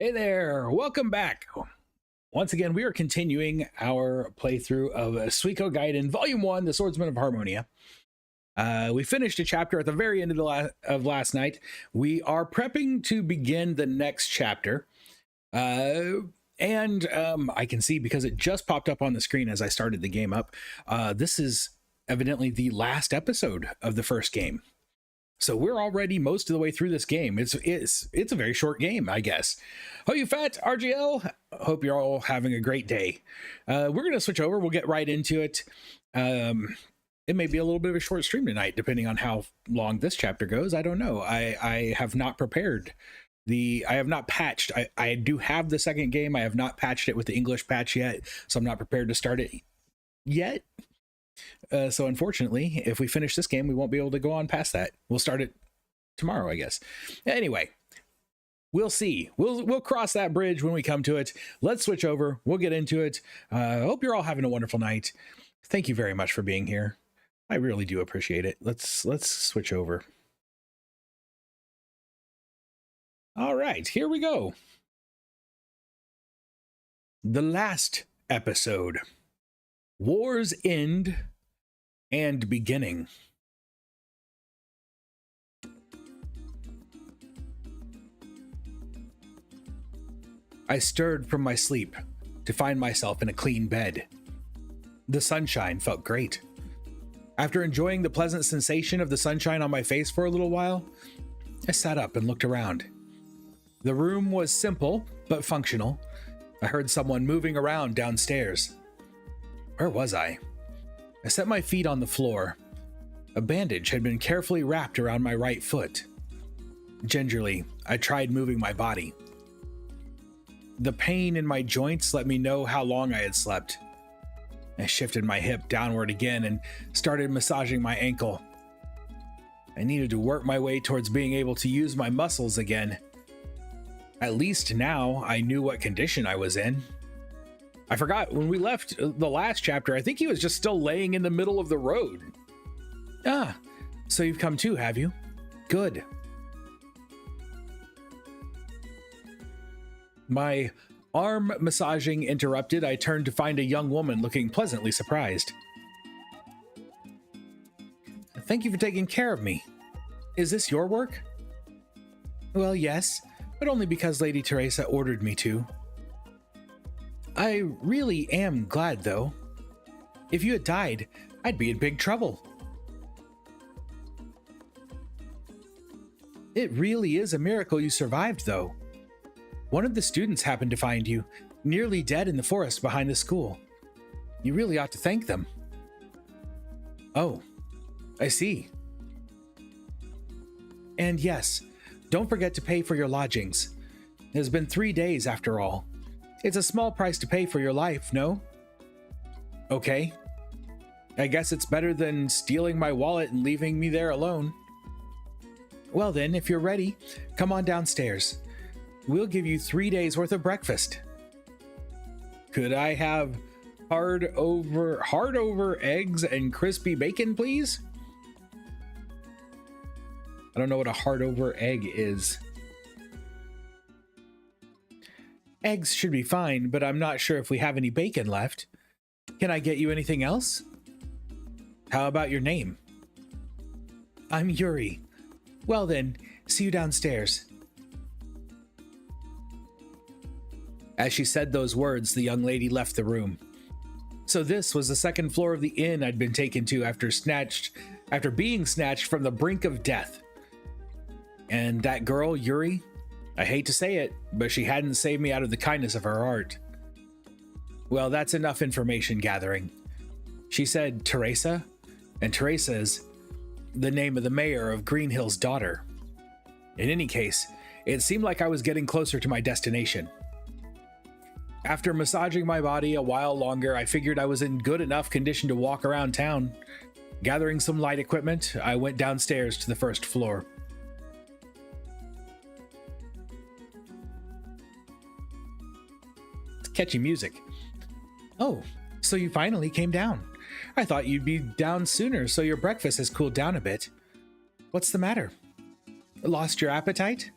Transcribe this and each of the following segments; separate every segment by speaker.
Speaker 1: Hey there, welcome back. Once again, we are continuing our playthrough of Suikogaiden Volume 1, The Swordsman of Harmonia. We finished a chapter at the very end of last night. We are prepping to begin the next chapter. I can see, because it just popped up on the screen as I started the game up, this is evidently the last episode of the first game. So we're already most of the way through this game. It's a very short game, I guess. Oh, you fat RGL. Hope you're all having a great day. We're going to switch over. We'll get right into it. It may be a little bit of a short stream tonight, depending on how long this chapter goes. I don't know. I have not prepared. I have not patched. I do have the second game. I have not patched it with the English patch yet, so I'm not prepared to start it yet. So unfortunately, if we finish this game, we won't be able to go on past that. We'll start it tomorrow, I guess. Anyway, we'll see. We'll cross that bridge when we come to it. Let's switch over. We'll get into it. I hope you're all having a wonderful night. Thank you very much for being here. I really do appreciate it. Let's switch over. All right, here we go. The last episode. War's End and Beginning. I stirred from my sleep to find myself in a clean bed. The sunshine felt great. After enjoying the pleasant sensation of the sunshine on my face for a little while, I sat up and looked around. The room was simple but functional. I heard someone moving around downstairs. Where was I? I set my feet on the floor. A bandage had been carefully wrapped around my right foot. Gingerly, I tried moving my body. The pain in my joints let me know how long I had slept. I shifted my hip downward again and started massaging my ankle. I needed to work my way towards being able to use my muscles again. At least now I knew what condition I was in. I forgot, when we left the last chapter, I think he was just still laying in the middle of the road. Ah, so you've come too, have you? Good. My arm massaging interrupted, I turned to find a young woman looking pleasantly surprised. Thank you for taking care of me. Is this your work? Well, yes, but only because Lady Teresa ordered me to. I really am glad, though. If you had died, I'd be in big trouble. It really is a miracle you survived, though. One of the students happened to find you, nearly dead in the forest behind the school. You really ought to thank them. Oh, I see. And yes, don't forget to pay for your lodgings. It has been 3 days after all. It's a small price to pay for your life, no? Okay. I guess it's better than stealing my wallet and leaving me there alone. Well then, if you're ready, come on downstairs. We'll give you 3 days worth of breakfast. Could I have hard over eggs and crispy bacon, please? I don't know what a hard over egg is. Eggs should be fine, but I'm not sure if we have any bacon left. Can I get you anything else? How about your name? I'm Yuri. Well then, see you downstairs. As she said those words, the young lady left the room. So this was the second floor of the inn I'd been taken to after being snatched from the brink of death. And that girl, Yuri, I hate to say it, but she hadn't saved me out of the kindness of her heart. Well, that's enough information gathering. She said Teresa, and Teresa is the name of the mayor of Green Hill's daughter. In any case, it seemed like I was getting closer to my destination. After massaging my body a while longer, I figured I was in good enough condition to walk around town. Gathering some light equipment, I went downstairs to the first floor. Catchy music. Oh, so you finally came down. I thought you'd be down sooner, so your breakfast has cooled down a bit. What's the matter? Lost your appetite?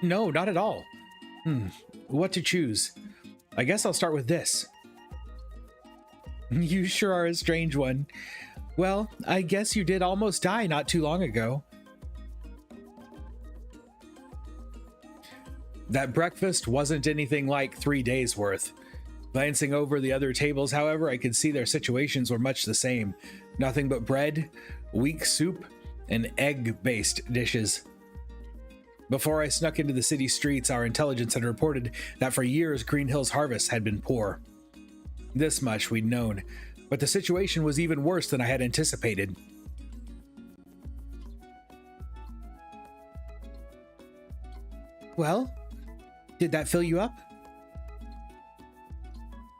Speaker 1: No, not at all. What to choose? I guess I'll start with this. You sure are a strange one. Well, I guess you did almost die not too long ago. That breakfast wasn't anything like 3 days worth. Glancing over the other tables, however, I could see their situations were much the same. Nothing but bread, weak soup, and egg-based dishes. Before I snuck into the city streets, our intelligence had reported that for years Green Hill's harvest had been poor. This much we'd known, but the situation was even worse than I had anticipated. Well, did that fill you up?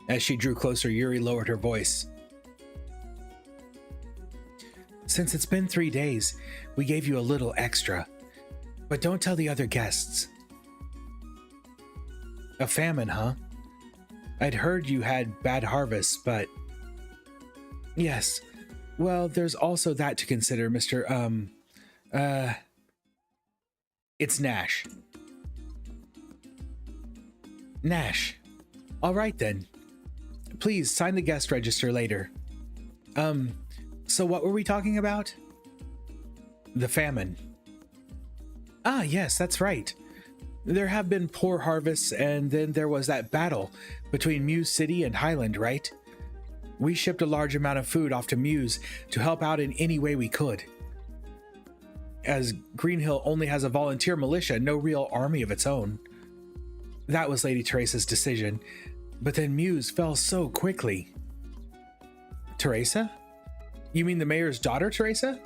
Speaker 1: As she drew closer, Yuri lowered her voice. Since it's been 3 days, we gave you a little extra. But don't tell the other guests. A famine, huh? I'd heard you had bad harvests, but... Yes. Well, there's also that to consider, Mr. It's Nash. Nash. All right, then. Please sign the guest register later. So what were we talking about? The famine. Ah, yes, that's right. There have been poor harvests, and then there was that battle between Muse City and Highland, right? We shipped a large amount of food off to Muse to help out in any way we could. As Green Hill only has a volunteer militia, no real army of its own. That was Lady Teresa's decision, but then Muse fell so quickly. Teresa? You mean the mayor's daughter, Teresa?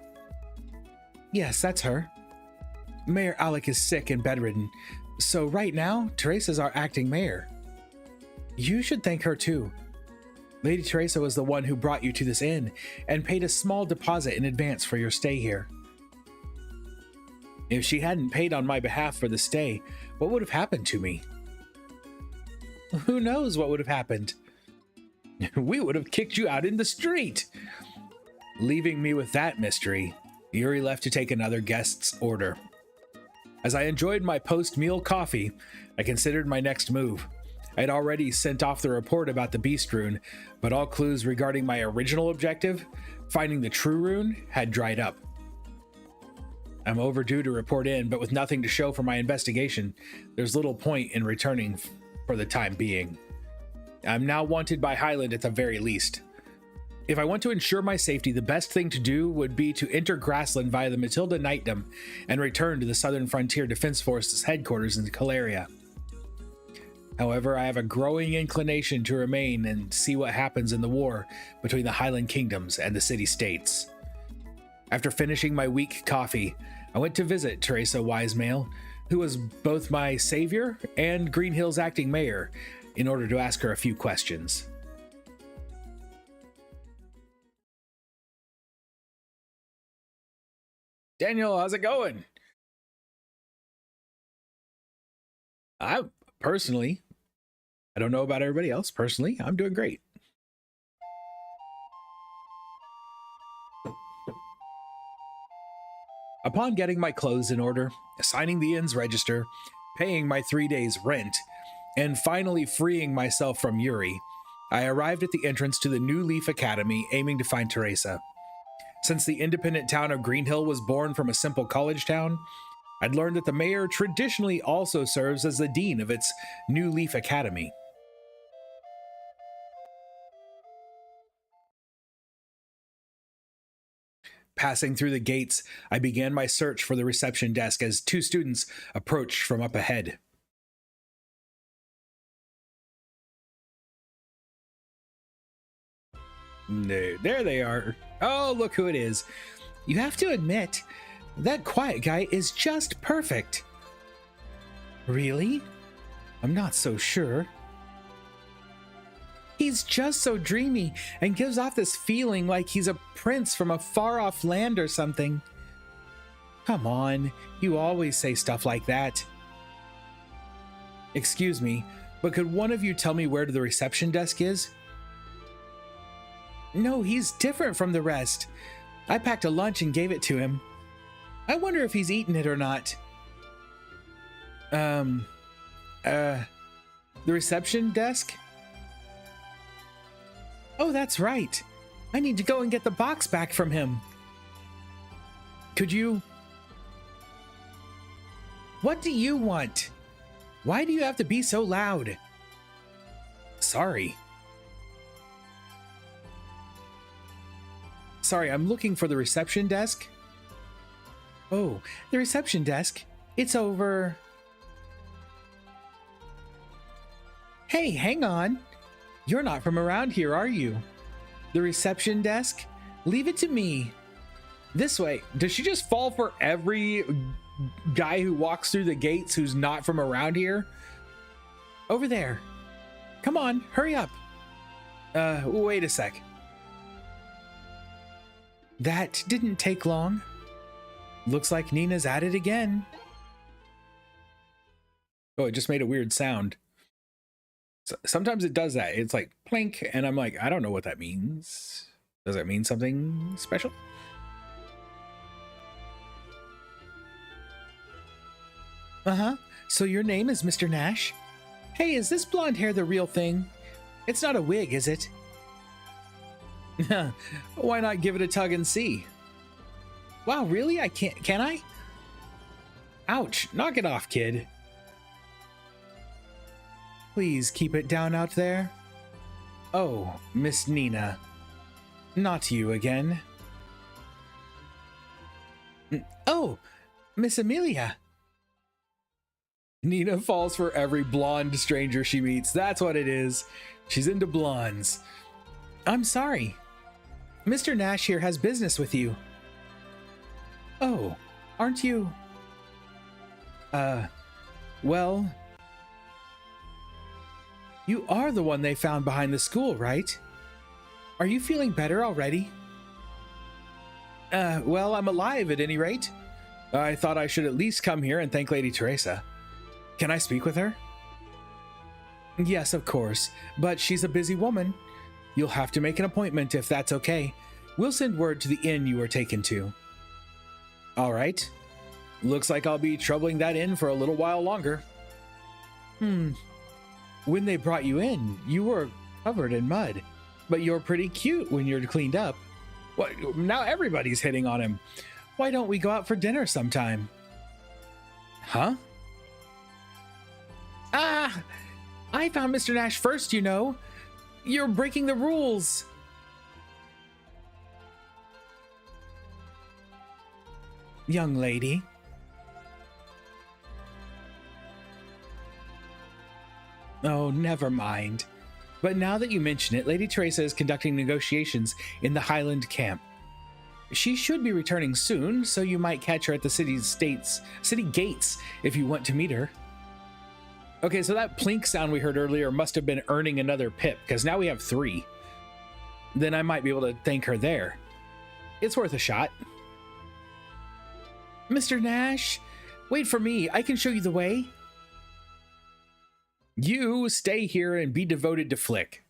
Speaker 1: Yes, that's her. Mayor Alec is sick and bedridden, so right now, Teresa's our acting mayor. You should thank her too. Lady Teresa was the one who brought you to this inn and paid a small deposit in advance for your stay here. If she hadn't paid on my behalf for the stay, what would have happened to me? Who knows what would have happened? We would have kicked you out in the street. Leaving me with that mystery, Yuri left to take another guest's order. As I enjoyed my post-meal coffee, I considered my next move. I had already sent off the report about the beast rune, but all clues regarding my original objective, finding the true rune, had dried up. I'm overdue to report in, but with nothing to show for my investigation, there's little point in returning for the time being. I'm now wanted by Highland at the very least. If I want to ensure my safety, the best thing to do would be to enter Grassland via the Matilda Knightdom and return to the Southern Frontier Defense Force's headquarters in Caleria. However, I have a growing inclination to remain and see what happens in the war between the Highland Kingdoms and the city-states. After finishing my weak coffee, I went to visit Teresa Wisemail, who was both my savior and Green Hill's acting mayor, in order to ask her a few questions. Daniel, how's it going? I don't know about everybody else. Personally, I'm doing great. Upon getting my clothes in order, signing the inn's register, paying my 3 days' rent, and finally freeing myself from Yuri, I arrived at the entrance to the New Leaf Academy, aiming to find Teresa. Since the independent town of Green Hill was born from a simple college town, I'd learned that the mayor traditionally also serves as the dean of its New Leaf Academy. Passing through the gates, I began my search for the reception desk as two students approached from up ahead. No, there they are. Oh, look who it is. You have to admit, that quiet guy is just perfect. Really? I'm not so sure. He's just so dreamy and gives off this feeling like he's a prince from a far-off land or something. Come on, you always say stuff like that. Excuse me, but could one of you tell me where the reception desk is? No, he's different from the rest. I packed a lunch and gave it to him. I wonder if he's eaten it or not. The reception desk? Oh, that's right. I need to go and get the box back from him. Could you... What do you want? Why do you have to be so loud? Sorry. Sorry, I'm looking for the reception desk. Oh, the reception desk. It's over... Hey, hang on. You're not from around here, are you? The reception desk? Leave it to me. This way. Does she just fall for every guy who walks through the gates who's not from around here? Over there. Come on, hurry up. Wait a sec. That didn't take long. Looks like Nina's at it again. Oh, it just made a weird sound. Sometimes it does that. It's like plink, and I'm like, I don't know what that means. Does it mean something special? Uh-huh. So your name is Mr. Nash? Hey, is this blonde hair the real thing? It's not a wig, is it? Why not give it a tug and see? Wow, really? I can't, can I? Ouch, knock it off, kid. Please keep it down out there. Oh, Miss Nina. Not you again. Oh, Miss Amelia. Nina falls for every blonde stranger she meets. That's what it is. She's into blondes. I'm sorry. Mr. Nash here has business with you. Oh, aren't you? Well... You are the one they found behind the school, right? Are you feeling better already? Well, I'm alive at any rate. I thought I should at least come here and thank Lady Teresa. Can I speak with her? Yes, of course, but she's a busy woman. You'll have to make an appointment if that's okay. We'll send word to the inn you were taken to. All right. Looks like I'll be troubling that inn for a little while longer. When they brought you in, you were covered in mud, but you're pretty cute when you're cleaned up. What? Now everybody's hitting on him. Why don't we go out for dinner sometime? Huh? Ah! I found Mr. Nash first, you know. You're breaking the rules. Young lady. Oh, never mind. But now that you mention it, Lady Teresa is conducting negotiations in the Highland camp. She should be returning soon, so you might catch her at the city gates if you want to meet her. Okay, so that plink sound we heard earlier must have been earning another pip, because now we have 3. Then I might be able to thank her there. It's worth a shot. Mr. Nash, wait for me. I can show you the way. You stay here and be devoted to Flick.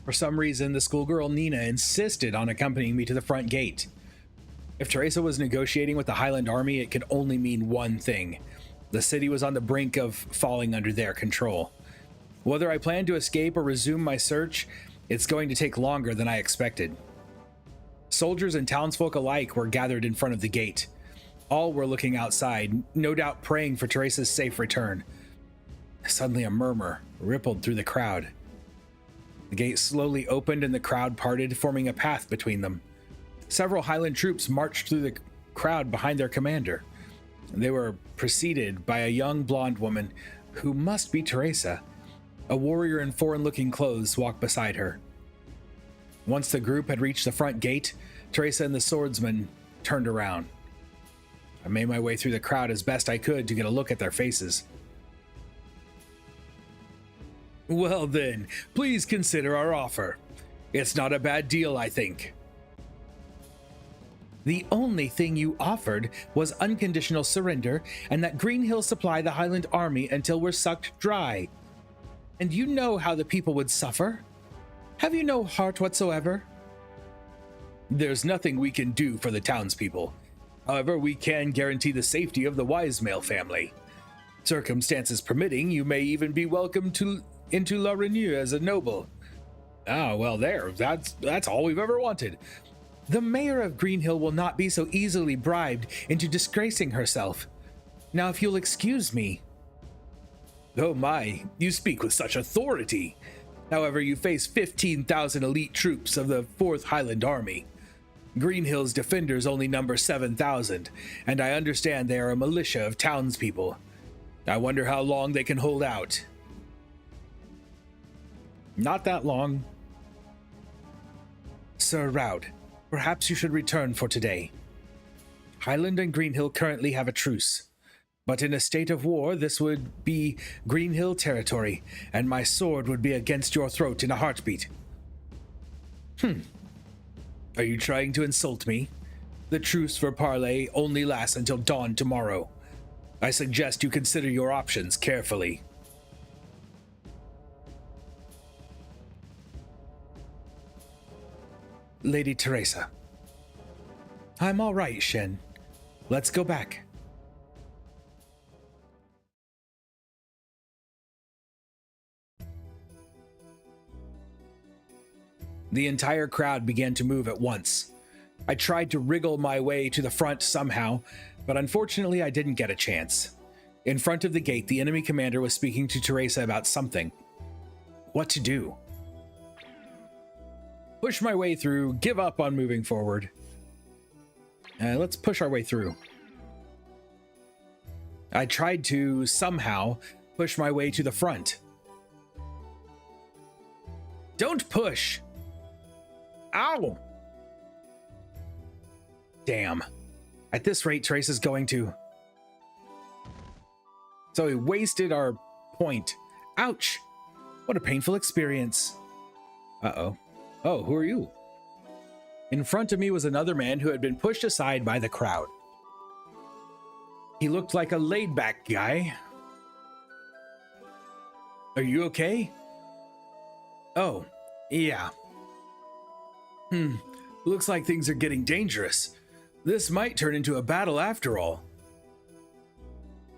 Speaker 1: For some reason, the schoolgirl Nina insisted on accompanying me to the front gate. If Teresa was negotiating with the Highland Army, it could only mean one thing. The city was on the brink of falling under their control. Whether I plan to escape or resume my search, it's going to take longer than I expected. Soldiers and townsfolk alike were gathered in front of the gate. All were looking outside, no doubt praying for Teresa's safe return. Suddenly a murmur rippled through the crowd. The gate slowly opened and the crowd parted, forming a path between them. Several Highland troops marched through the crowd behind their commander. They were preceded by a young blonde woman who must be Teresa. A warrior in foreign-looking clothes walked beside her. Once the group had reached the front gate, Teresa and the swordsman turned around. I made my way through the crowd as best I could to get a look at their faces. Well then, please consider our offer. It's not a bad deal, I think. The only thing you offered was unconditional surrender and that Green Hill supply the Highland army until we're sucked dry. And you know how the people would suffer. Have you no heart whatsoever? There's nothing we can do for the townspeople. However, we can guarantee the safety of the Wisemale family. Circumstances permitting, you may even be welcomed into La Renew as a noble. Ah, well, that's all we've ever wanted. The mayor of Greenhill will not be so easily bribed into disgracing herself. Now, if you'll excuse me. Oh my, you speak with such authority. However, you face 15,000 elite troops of the 4th Highland Army. Greenhill's defenders only number 7,000, and I understand they are a militia of townspeople. I wonder how long they can hold out. Not that long. Sir Raud, perhaps you should return for today. Highland and Greenhill currently have a truce, but in a state of war, this would be Greenhill territory, and my sword would be against your throat in a heartbeat. Are you trying to insult me? The truce for parley only lasts until dawn tomorrow. I suggest you consider your options carefully. Lady Teresa. I'm all right, Shen. Let's go back. The entire crowd began to move at once. I tried to wriggle my way to the front somehow, but unfortunately I didn't get a chance. In front of the gate, the enemy commander was speaking to Teresa about something. What to do? Push my way through, give up on moving forward. Let's push our way through. I tried to somehow push my way to the front. Don't push! Ow! Damn. At this rate, Teresa's going to... So we wasted our point. Ouch! What a painful experience. Uh-oh. Oh, who are you? In front of me was another man who had been pushed aside by the crowd. He looked like a laid-back guy. Are you okay? Oh, yeah. Looks like things are getting dangerous. This might turn into a battle after all.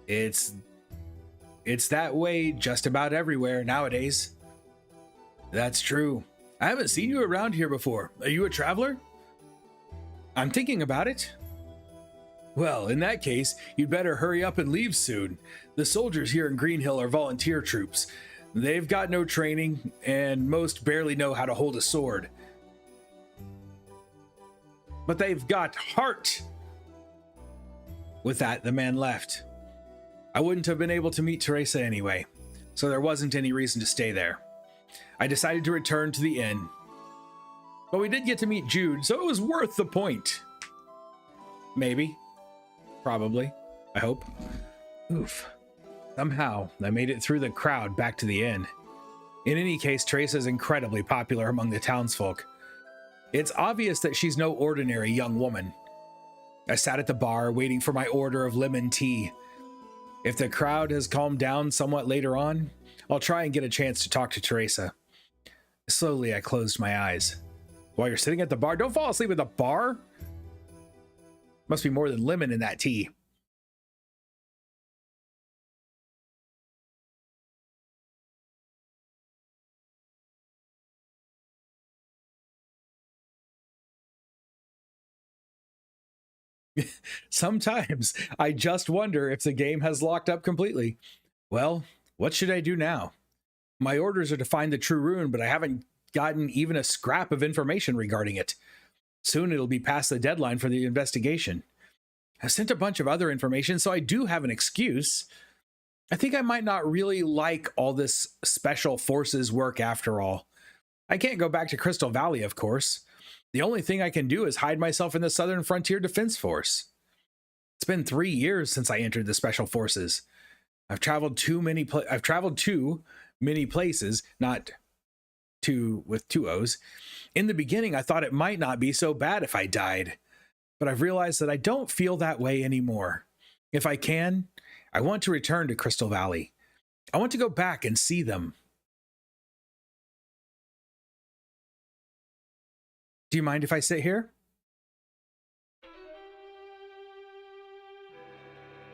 Speaker 1: It's that way just about everywhere nowadays. That's true. I haven't seen you around here before. Are you a traveler? I'm thinking about it. Well, in that case, you'd better hurry up and leave soon. The soldiers here in Greenhill are volunteer troops. They've got no training, and most barely know how to hold a sword. But they've got heart. With that, the man left. I wouldn't have been able to meet Teresa anyway, so there wasn't any reason to stay there. I decided to return to the inn. But we did get to meet Jude, so it was worth the point. Maybe. Probably. I hope. Oof. Somehow, I made it through the crowd back to the inn. In any case, Teresa is incredibly popular among the townsfolk. It's obvious that she's no ordinary young woman. I sat at the bar waiting for my order of lemon tea. If the crowd has calmed down somewhat later on, I'll try and get a chance to talk to Teresa. Slowly, I closed my eyes. While you're sitting at the bar, don't fall asleep at the bar. Must be more than lemon in that tea. Sometimes I just wonder if the game has locked up completely. Well, what should I do now? My orders are to find the true rune, but I haven't gotten even a scrap of information regarding it. Soon it'll be past the deadline for the investigation. I've sent a bunch of other information, so I do have an excuse. I think I might not really like all this special forces work after all. I can't go back to Crystal Valley, of course. The only thing I can do is hide myself in the Southern Frontier Defense Force. It's been 3 years since I entered the Special Forces. I've traveled to many places, not two with two O's. In the beginning, I thought it might not be so bad if I died. but I've realized that I don't feel that way anymore. If I can, I want to return to Crystal Valley. I want to go back and see them. Do you mind if I sit here?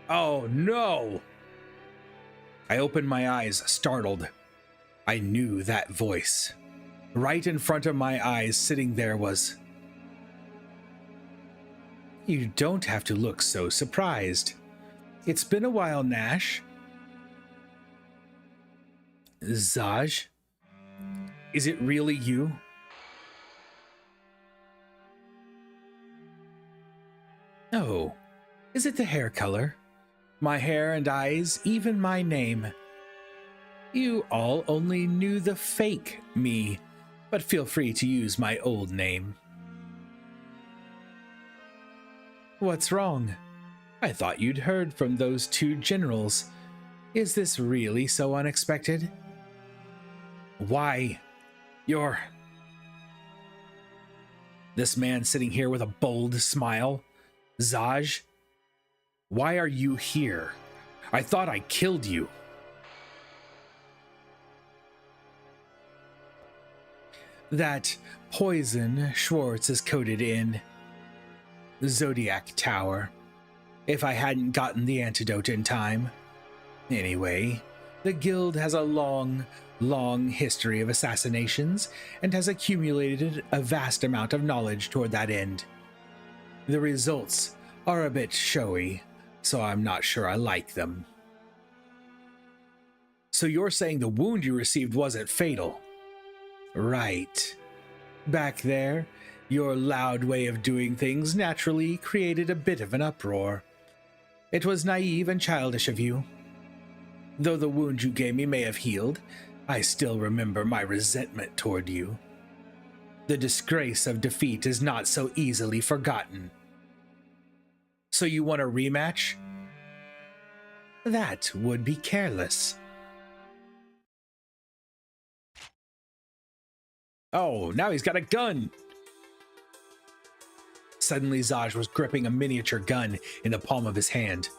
Speaker 1: Oh, no! I opened my eyes, startled. I knew that voice. Right in front of my eyes, sitting there was... You don't have to look so surprised. It's been a while, Nash. Zaj? Is it really you? Oh, is it the hair color? My hair and eyes, even my name. You all only knew the fake me, but feel free to use my old name. What's wrong? I thought you'd heard from those two generals. Is this really so unexpected? Why? This man sitting here with a bold smile. Zaj? Why are you here? I thought I killed you. That poison Schwartz is coated in Zodiac Tower. If I hadn't gotten the antidote in time. Anyway, the guild has a long history of assassinations and has accumulated a vast amount of knowledge toward that end. The results are a bit showy, so I'm not sure I like them. So you're saying the wound you received wasn't fatal? Right. Back there, your loud way of doing things naturally created a bit of an uproar. It was naive and childish of you. Though the wound you gave me may have healed, I still remember my resentment toward you. The disgrace of defeat is not so easily forgotten. So you want a rematch? That would be careless. Oh, now he's got a gun! Suddenly Zaj was gripping a miniature gun in the palm of his hand.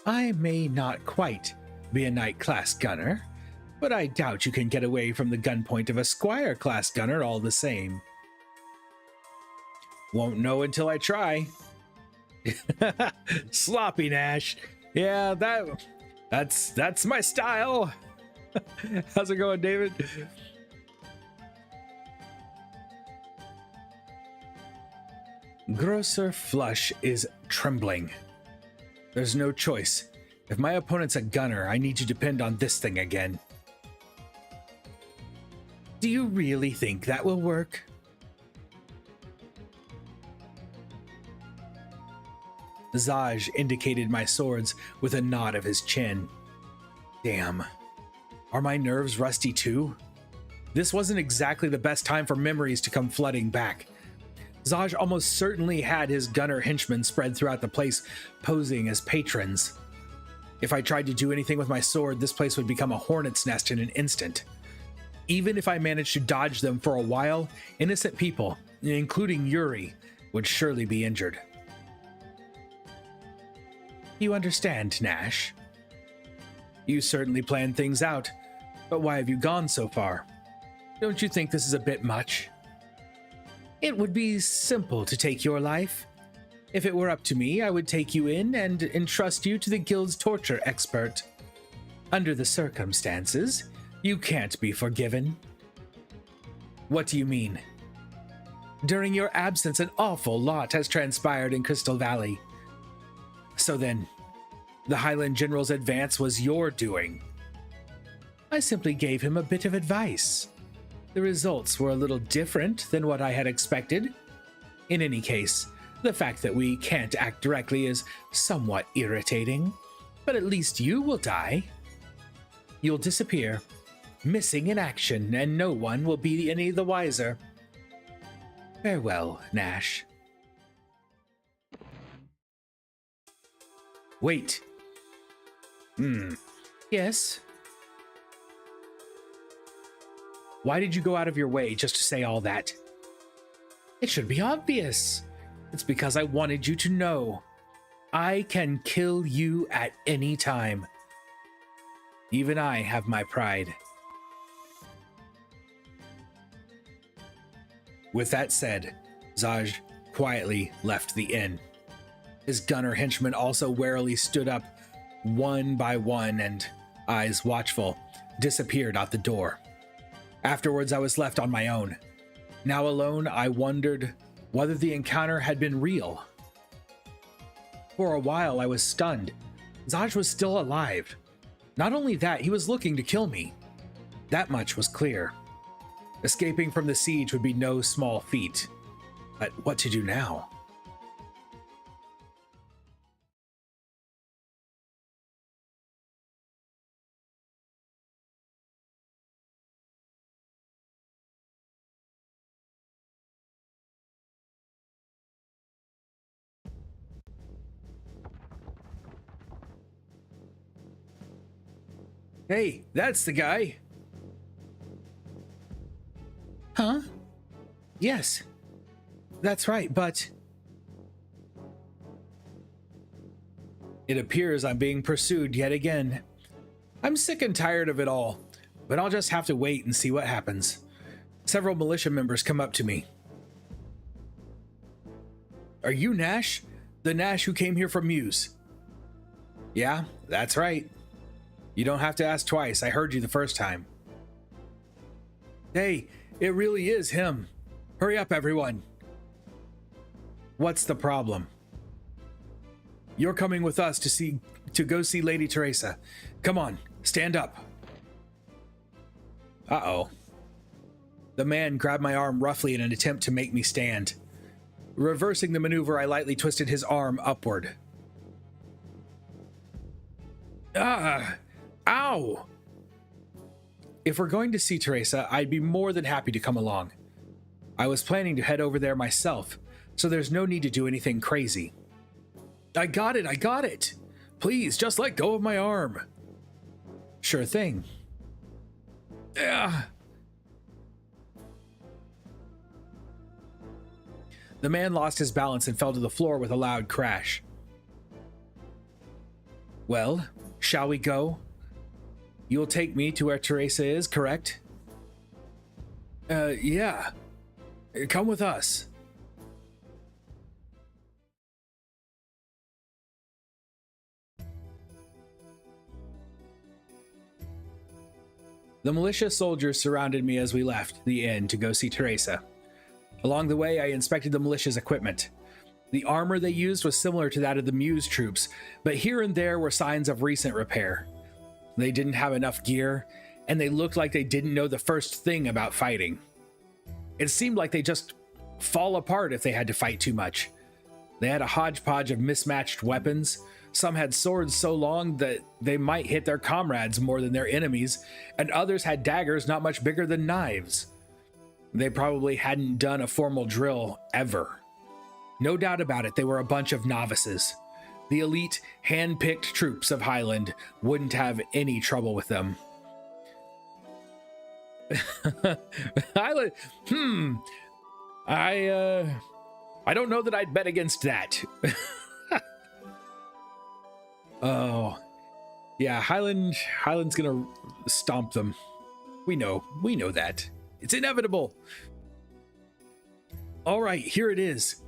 Speaker 1: I may not quite be a knight-class gunner, but I doubt you can get away from the gunpoint of a squire-class gunner all the same. Won't know until I try. Sloppy, Nash. Yeah, that's my style. How's it going, David? Grosser Flush is trembling. There's no choice. If my opponent's a gunner, I need to depend on this thing again. Do you really think that will work? Zaj indicated my swords with a nod of his chin. Damn. Are my nerves rusty too? This wasn't exactly the best time for memories to come flooding back. Zaj almost certainly had his gunner henchmen spread throughout the place, posing as patrons. If I tried to do anything with my sword, this place would become a hornet's nest in an instant. Even if I managed to dodge them for a while, innocent people, including Yuri, would surely be injured. You understand, Nash? You certainly planned things out, but why have you gone so far? Don't you think this is a bit much? It would be simple to take your life. If it were up to me, I would take you in and entrust you to the guild's torture expert. Under the circumstances, you can't be forgiven. What do you mean? During your absence, an awful lot has transpired in Crystal Valley. So then, the Highland General's advance was your doing. I simply gave him a bit of advice. The results were a little different than what I had expected. In any case, the fact that we can't act directly is somewhat irritating, but at least you will die. You'll disappear, missing in action, and no one will be any the wiser. Farewell, Nash. Wait. Yes? Why did you go out of your way just to say all that? It should be obvious. It's because I wanted you to know. I can kill you at any time. Even I have my pride. With that said, Zaj quietly left the inn. His gunner henchmen also warily stood up one by one and, eyes watchful, disappeared out the door. Afterwards, I was left on my own. Now alone, I wondered whether the encounter had been real. For a while, I was stunned. Zaj was still alive. Not only that, he was looking to kill me. That much was clear. Escaping from the siege would be no small feat. But what to do now? Hey, that's the guy. Huh? Yes. That's right, but... It appears I'm being pursued yet again. I'm sick and tired of it all, but I'll just have to wait and see what happens. Several militia members come up to me. Are you Nash? The Nash who came here from Muse? Yeah, that's right. You don't have to ask twice. I heard you the first time. Hey, it really is him. Hurry up, everyone. What's the problem? You're coming with us to go see Lady Teresa. Come on, stand up. Uh-oh. The man grabbed my arm roughly in an attempt to make me stand. Reversing the maneuver, I lightly twisted his arm upward. Ah! Ow! If we're going to see Teresa, I'd be more than happy to come along. I was planning to head over there myself, so there's no need to do anything crazy. I got it! Please, just let go of my arm. Sure thing. Ugh. The man lost his balance and fell to the floor with a loud crash. Well, shall we go? You'll take me to where Teresa is, correct? Yeah. Come with us. The militia soldiers surrounded me as we left the inn to go see Teresa. Along the way, I inspected the militia's equipment. The armor they used was similar to that of the Muse troops, but here and there were signs of recent repair. They didn't have enough gear, and they looked like they didn't know the first thing about fighting. It seemed like they just fall apart if they had to fight too much. They had a hodgepodge of mismatched weapons. Some had swords so long that they might hit their comrades more than their enemies, and others had daggers not much bigger than knives. They probably hadn't done a formal drill ever. No doubt about it, they were a bunch of novices. The elite, hand-picked troops of Highland wouldn't have any trouble with them. Highland, I don't know that I'd bet against that. Oh, yeah, Highland's gonna stomp them. We know that. It's inevitable. All right, here it is.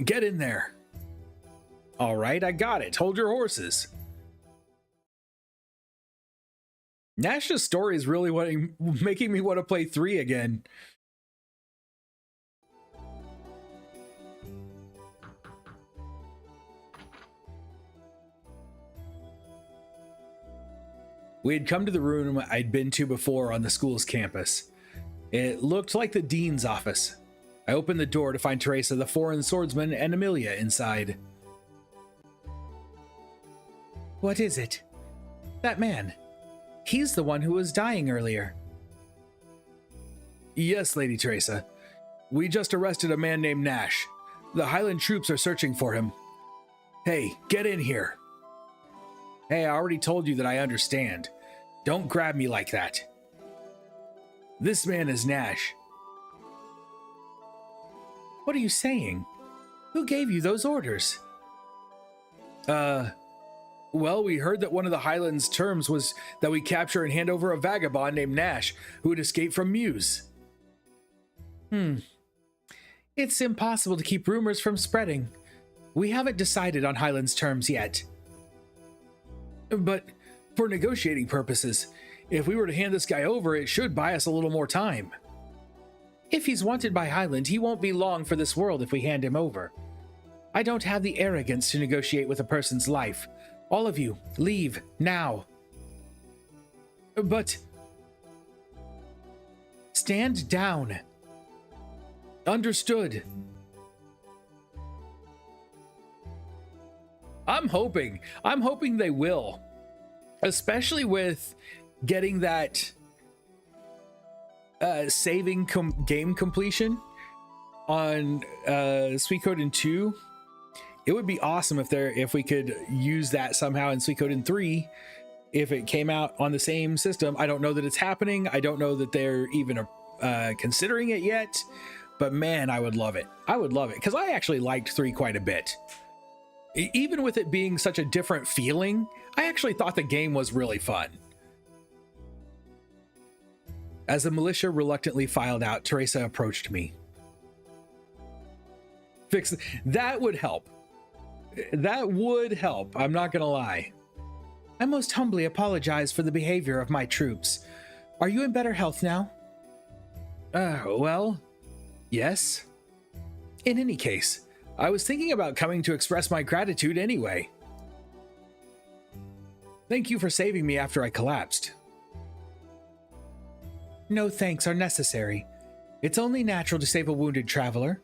Speaker 1: Get in there. All right, I got it. Hold your horses. Nash's story is really making me want to play 3 again. We had come to the room I'd been to before on the school's campus. It looked like the dean's office. I opened the door to find Teresa, the foreign swordsman, and Amelia inside. What is it? That man. He's the one who was dying earlier. Yes, Lady Teresa. We just arrested a man named Nash. The Highland troops are searching for him. Hey, get in here. Hey, I already told you that I understand. Don't grab me like that. This man is Nash. What are you saying? Who gave you those orders? Well, we heard that one of the Highlands' terms was that we capture and hand over a vagabond named Nash, who had escaped from Muse. It's impossible to keep rumors from spreading. We haven't decided on Highland's terms yet. But for negotiating purposes, if we were to hand this guy over, it should buy us a little more time. If he's wanted by Highland, he won't be long for this world if we hand him over. I don't have the arrogance to negotiate with a person's life. All of you, leave now. But... Stand down. Understood. I'm hoping they will. Especially with getting that saving game completion on Suikoden II. It would be awesome if we could use that somehow in Suikoden III if it came out on the same system. I don't know that it's happening. I don't know that they're even considering it yet, but man, I would love it. I would love it because I actually liked 3 quite a bit. Even with it being such a different feeling, I actually thought the game was really fun. As the militia reluctantly filed out, Teresa approached me. That would help. That would help, I'm not gonna lie. I most humbly apologize for the behavior of my troops. Are you in better health now? Well, yes. In any case, I was thinking about coming to express my gratitude anyway. Thank you for saving me after I collapsed. No thanks are necessary. It's only natural to save a wounded traveler.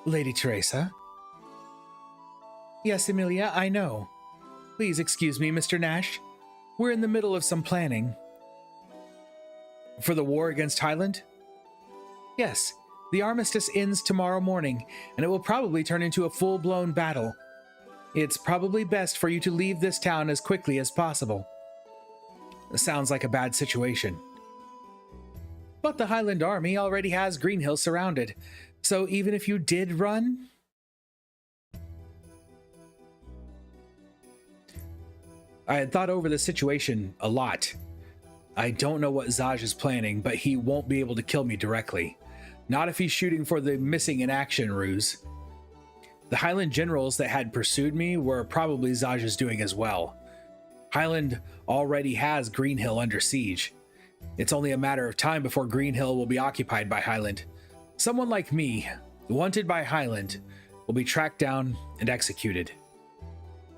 Speaker 1: Lady Teresa? Yes, Emilia, I know. Please excuse me, Mr. Nash. We're in the middle of some planning. For the war against Highland? Yes, the armistice ends tomorrow morning, and it will probably turn into a full-blown battle. It's probably best for you to leave this town as quickly as possible. Sounds like a bad situation. But the Highland army already has Greenhill surrounded, so even if you did run... I had thought over the situation a lot. I don't know what Zaj is planning, but he won't be able to kill me directly. Not if he's shooting for the missing in action ruse. The Highland generals that had pursued me were probably Zaj's doing as well. Highland already has Greenhill under siege. It's only a matter of time before Greenhill will be occupied by Highland. Someone like me, wanted by Highland, will be tracked down and executed.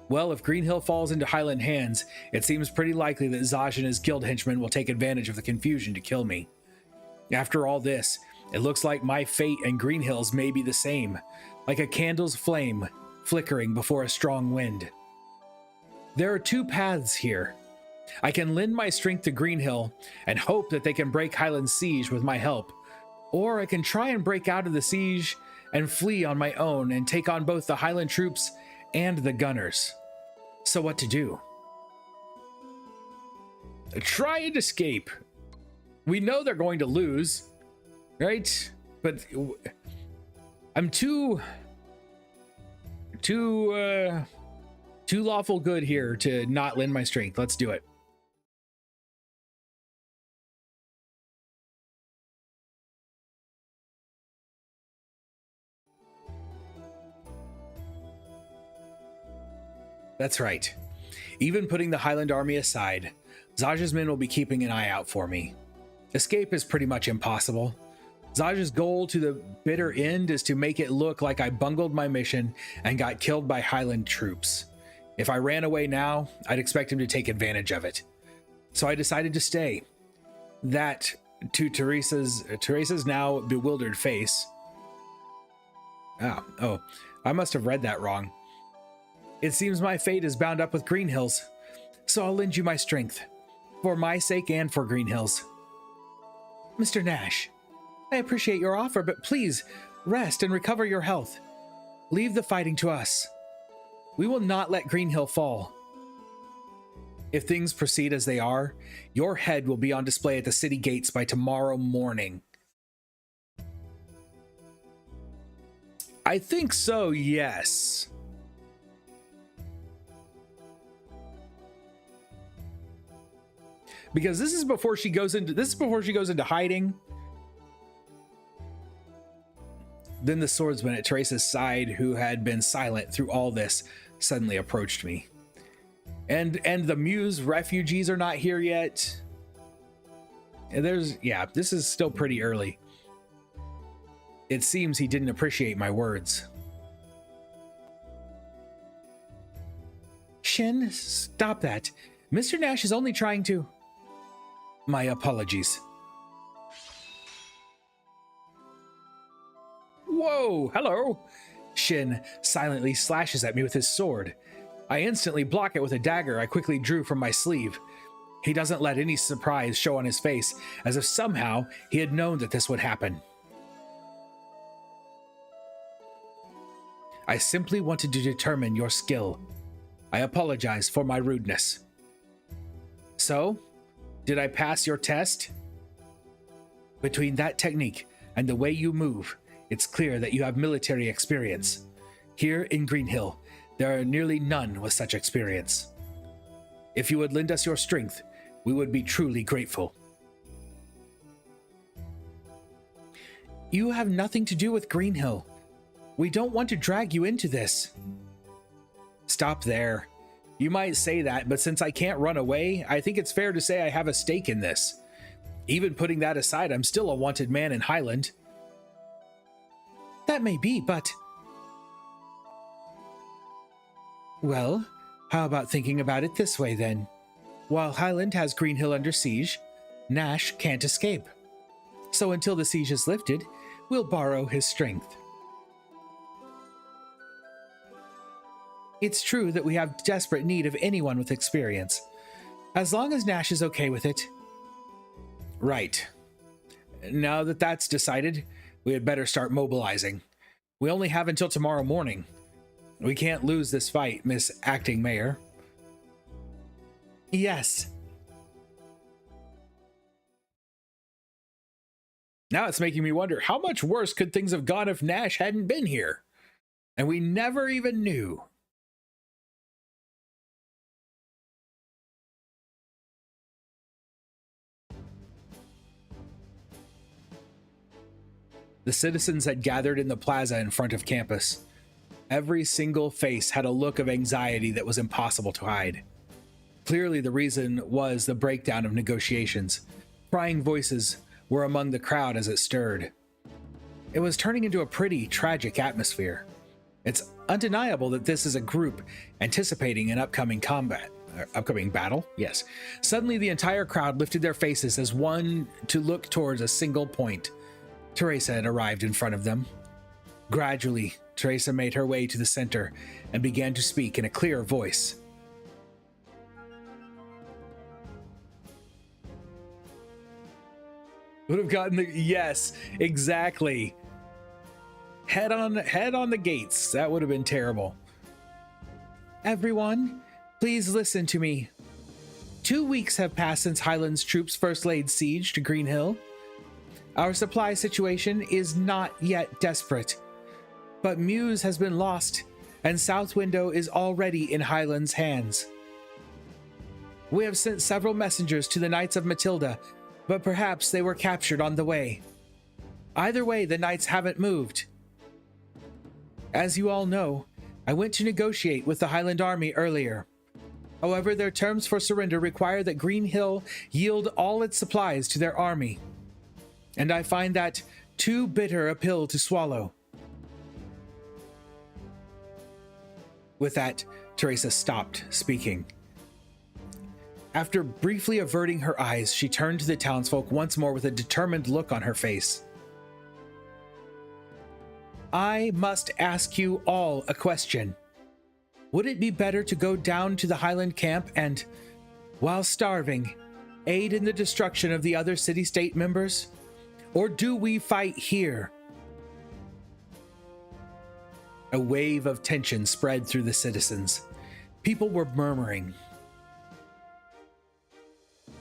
Speaker 1: Well, if Greenhill falls into Highland hands, it seems pretty likely that Zaj and his guild henchmen will take advantage of the confusion to kill me. After all this, it looks like my fate and Greenhill's may be the same, like a candle's flame flickering before a strong wind. There are 2 paths here. I can lend my strength to Greenhill and hope that they can break Highland's siege with my help, or I can try and break out of the siege and flee on my own and take on both the Highland troops and the gunners. So what to do? Try and escape. We know they're going to lose, right? But I'm too lawful good here to not lend my strength. Let's do it. That's right. Even putting the Highland army aside, Zaj's men will be keeping an eye out for me. Escape is pretty much impossible. Zaj's goal to the bitter end is to make it look like I bungled my mission and got killed by Highland troops. If I ran away now, I'd expect him to take advantage of it. So I decided to stay. That, to Teresa's now bewildered face. Oh, I must have read that wrong. It seems my fate is bound up with Greenhill's, so I'll lend you my strength, for my sake and for Greenhill's. Mr. Nash, I appreciate your offer, but please rest and recover your health. Leave the fighting to us. We will not let Greenhill fall. If things proceed as they are, your head will be on display at the city gates by tomorrow morning. I think so, yes. Because this is before she goes into hiding. Then the swordsman at Teresa's side, who had been silent through all this, suddenly approached me. And the Muse refugees are not here yet. And this is still pretty early. It seems he didn't appreciate my words. Shin, stop that. Mr. Nash is only trying to... My apologies. Whoa, hello. Shin silently slashes at me with his sword. I instantly block it with a dagger I quickly drew from my sleeve. He doesn't let any surprise show on his face, as if somehow he had known that this would happen. I simply wanted to determine your skill. I apologize for my rudeness. So, did I pass your test? Between that technique and the way you move, it's clear that you have military experience. Here in Green Hill, there are nearly none with such experience. If you would lend us your strength, we would be truly grateful. You have nothing to do with Green Hill. We don't want to drag you into this. Stop there. You might say that, but since I can't run away, I think it's fair to say I have a stake in this. Even putting that aside, I'm still a wanted man in Highland. That may be, but... Well, how about thinking about it this way then? While Highland has Green Hill under siege, Nash can't escape. So until the siege is lifted, we'll borrow his strength. It's true that we have desperate need of anyone with experience, as long as Nash is okay with it. Right. Now that that's decided, we had better start mobilizing. We only have until tomorrow morning. We can't lose this fight, Miss Acting Mayor. Yes. Now it's making me wonder, how much worse could things have gone if Nash hadn't been here? And we never even knew. The citizens had gathered in the plaza in front of campus. Every single face had a look of anxiety that was impossible to hide. Clearly, the reason was the breakdown of negotiations. Crying voices were among the crowd as it stirred. It was turning into a pretty tragic atmosphere. It's undeniable that this is a group anticipating an upcoming battle. Yes. Suddenly, the entire crowd lifted their faces as one to look towards a single point. Teresa had arrived in front of them. Gradually, Teresa made her way to the center and began to speak in a clear voice. Would have gotten the... Yes, exactly. Head on the gates. That would have been terrible. Everyone, please listen to me. 2 weeks have passed since Highland's troops first laid siege to Green Hill. Our supply situation is not yet desperate, but Muse has been lost, and South Window is already in Highland's hands. We have sent several messengers to the Knights of Matilda, but perhaps they were captured on the way. Either way, the Knights haven't moved. As you all know, I went to negotiate with the Highland Army earlier. However, their terms for surrender require that Green Hill yield all its supplies to their army. And I find that too bitter a pill to swallow. With that, Teresa stopped speaking. After briefly averting her eyes, she turned to the townsfolk once more with a determined look on her face. I must ask you all a question. Would it be better to go down to the Highland camp and, while starving, aid in the destruction of the other city-state members? Or do we fight here? A wave of tension spread through the citizens. People were murmuring.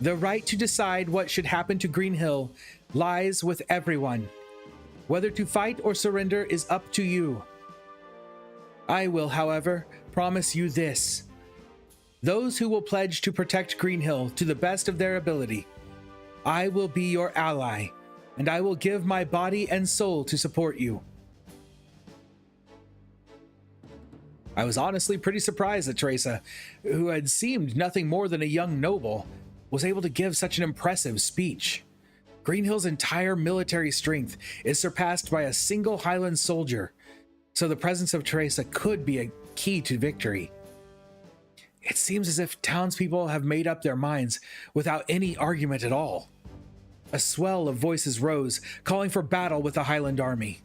Speaker 1: The right to decide what should happen to Green Hill lies with everyone. Whether to fight or surrender is up to you. I will, however, promise you this. Those who will pledge to protect Greenhill to the best of their ability, I will be your ally, and I will give my body and soul to support you. I was honestly pretty surprised that Teresa, who had seemed nothing more than a young noble, was able to give such an impressive speech. Greenhill's entire military strength is surpassed by a single Highland soldier, so the presence of Teresa could be a key to victory. It seems as if townspeople have made up their minds without any argument at all. A swell of voices rose, calling for battle with the Highland army.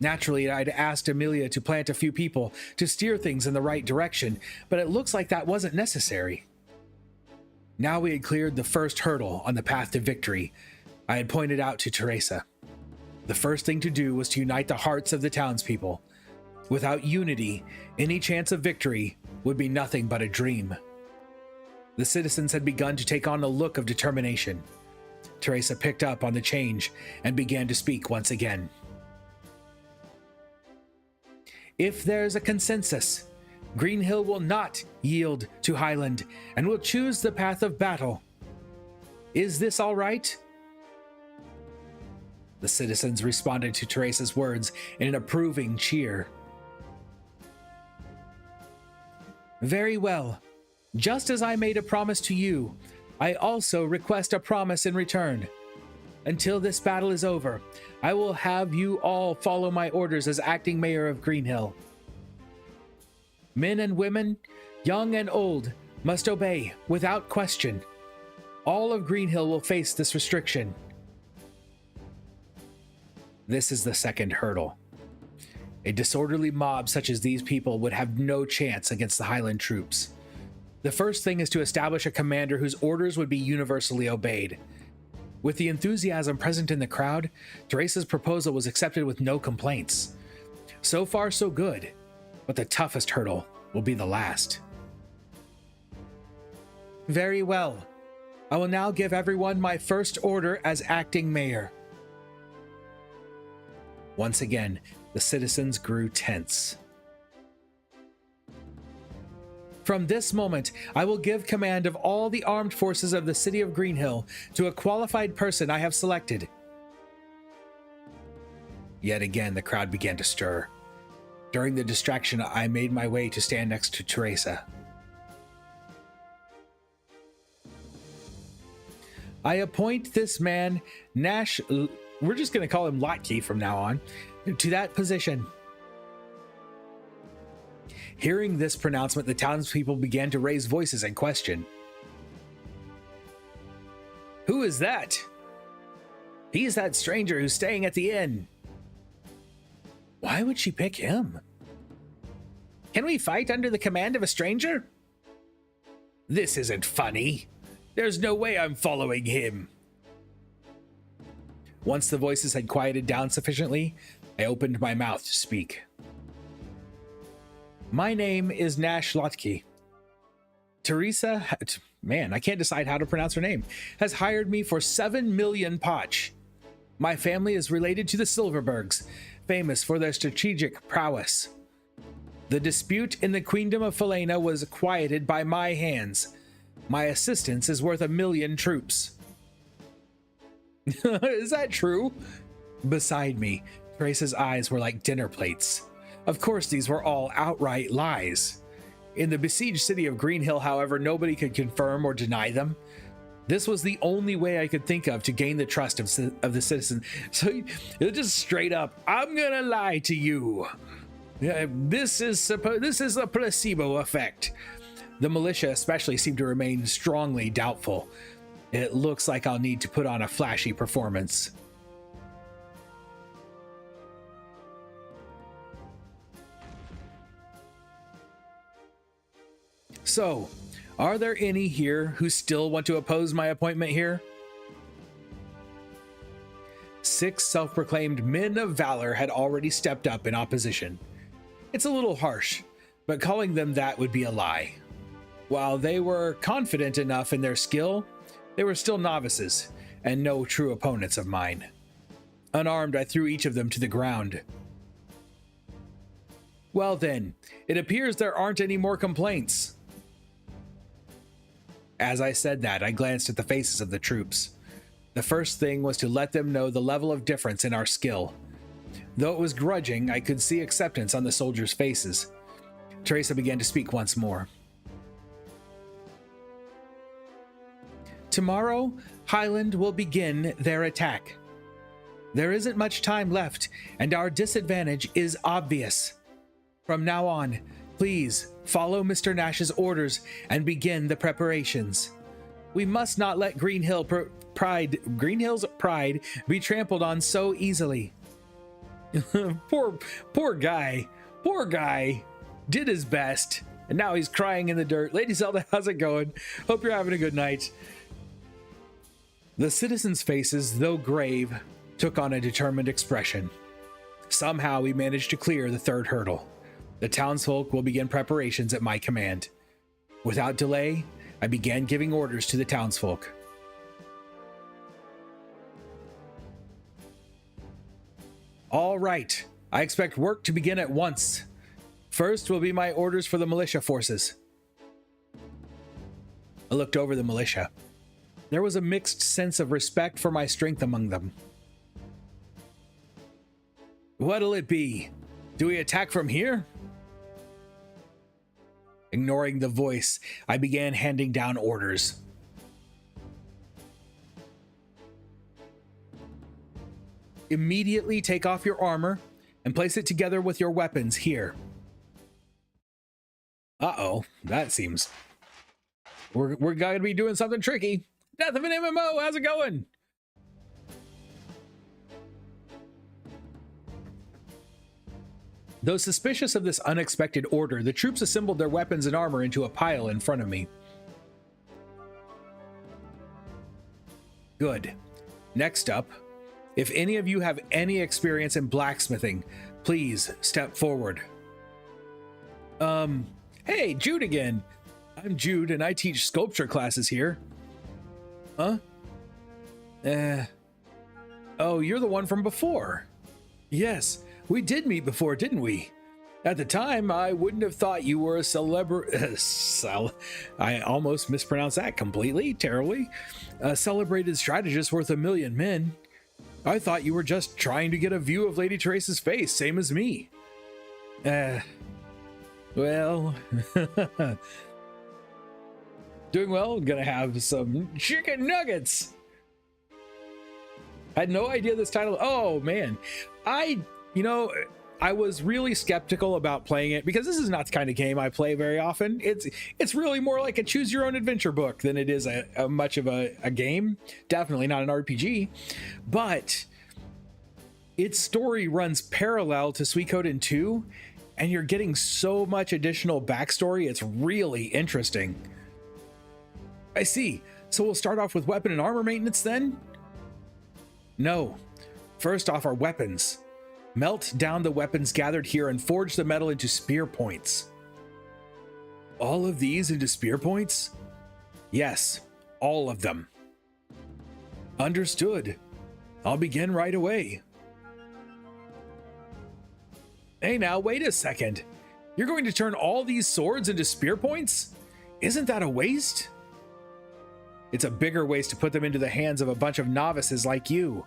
Speaker 1: Naturally, I'd asked Amelia to plant a few people to steer things in the right direction, but it looks like that wasn't necessary. Now we had cleared the first hurdle on the path to victory. I had pointed out to Teresa. The first thing to do was to unite the hearts of the townspeople. Without unity, any chance of victory would be nothing but a dream. The citizens had begun to take on a look of determination. Teresa picked up on the change and began to speak once again. If there's a consensus, Greenhill will not yield to Highland and will choose the path of battle. Is this all right? The citizens responded to Teresa's words in an approving cheer. Very well. Just as I made a promise to you, I also request a promise in return. Until this battle is over, I will have you all follow my orders as acting mayor of Greenhill. Men and women, young and old, must obey without question. All of Greenhill will face this restriction. This is the second hurdle. A disorderly mob such as these people would have no chance against the Highland troops. The first thing is to establish a commander whose orders would be universally obeyed. With the enthusiasm present in the crowd, Teresa's proposal was accepted with no complaints. So far, so good, but the toughest hurdle will be the last. Very well. I will now give everyone my first order as acting mayor. Once again, the citizens grew tense. From this moment, I will give command of all the armed forces of the city of Greenhill to a qualified person I have selected. Yet again, the crowd began to stir. During the distraction, I made my way to stand next to Teresa. I appoint this man, Nash, we're just going to call him Latkje from now on, to that position. Hearing this pronouncement, the townspeople began to raise voices and question. Who is that? He's that stranger who's staying at the inn. Why would she pick him? Can we fight under the command of a stranger? This isn't funny. There's no way I'm following him. Once the voices had quieted down sufficiently, I opened my mouth to speak. My name is Nash Latkje. Teresa, man, I can't decide how to pronounce her name, has hired me for 7 million potch. My family is related to the Silverbergs, famous for their strategic prowess. The dispute in the Queendom of Falena was quieted by my hands. My assistance is worth 1 million troops. Is that true? Beside me, Teresa's eyes were like dinner plates. Of course, these were all outright lies. In the besieged city of Greenhill, however, nobody could confirm or deny them. This was the only way I could think of to gain the trust of the citizens. So it just straight up, I'm gonna lie to you. This is a placebo effect. The militia especially seemed to remain strongly doubtful. It looks like I'll need to put on a flashy performance. So, are there any here who still want to oppose my appointment here? 6 self-proclaimed men of valor had already stepped up in opposition. It's a little harsh, but calling them that would be a lie. While they were confident enough in their skill, they were still novices and no true opponents of mine. Unarmed, I threw each of them to the ground. Well then, it appears there aren't any more complaints. As I said that, I glanced at the faces of the troops. The first thing was to let them know the level of difference in our skill. Though it was grudging, I could see acceptance on the soldiers' faces. Teresa began to speak once more. Tomorrow, Highland will begin their attack. There isn't much time left, and our disadvantage is obvious. From now on, please follow Mr. Nash's orders and begin the preparations. We must not let Greenhill's pride be trampled on so easily. Poor guy did his best, and now he's crying in the dirt. Lady Zelda, how's it going? Hope you're having a good night. The citizens' faces, though grave, took on a determined expression. Somehow we managed to clear the third hurdle. The townsfolk will begin preparations at my command. Without delay, I began giving orders to the townsfolk. All right, I expect work to begin at once. First will be my orders for the militia forces. I looked over the militia. There was a mixed sense of respect for my strength among them. What'll it be? Do we attack from here? Ignoring the voice, I began handing down orders. Immediately take off your armor and place it together with your weapons here. Uh-oh, that seems... We're gonna be doing something tricky. Death of an MMO, how's it going? Though suspicious of this unexpected order, the troops assembled their weapons and armor into a pile in front of me. Good. Next up, if any of you have any experience in blacksmithing, please step forward. Hey, Jude again. I'm Jude and I teach sculpture classes here. Huh? Oh, you're the one from before. Yes, we did meet before, didn't we? At the time, I wouldn't have thought you were a I almost mispronounced that completely, terribly. A celebrated strategist worth 1,000,000 men. I thought you were just trying to get a view of Lady Teresa's face, same as me. Well... Doing well, gonna have some chicken nuggets. Had no idea this title. Oh man, I was really skeptical about playing it because this is not the kind of game I play very often. It's really more like a choose your own adventure book than it is a much of a game. Definitely not an RPG, but its story runs parallel to Suikoden II, and you're getting so much additional backstory. It's really interesting. I see. So we'll start off with weapon and armor maintenance then? No. First off, our weapons. Melt down the weapons gathered here and forge the metal into spear points. All of these into spear points? Yes, all of them. Understood. I'll begin right away. Hey now, wait a second. You're going to turn all these swords into spear points? Isn't that a waste? It's a bigger waste to put them into the hands of a bunch of novices like you.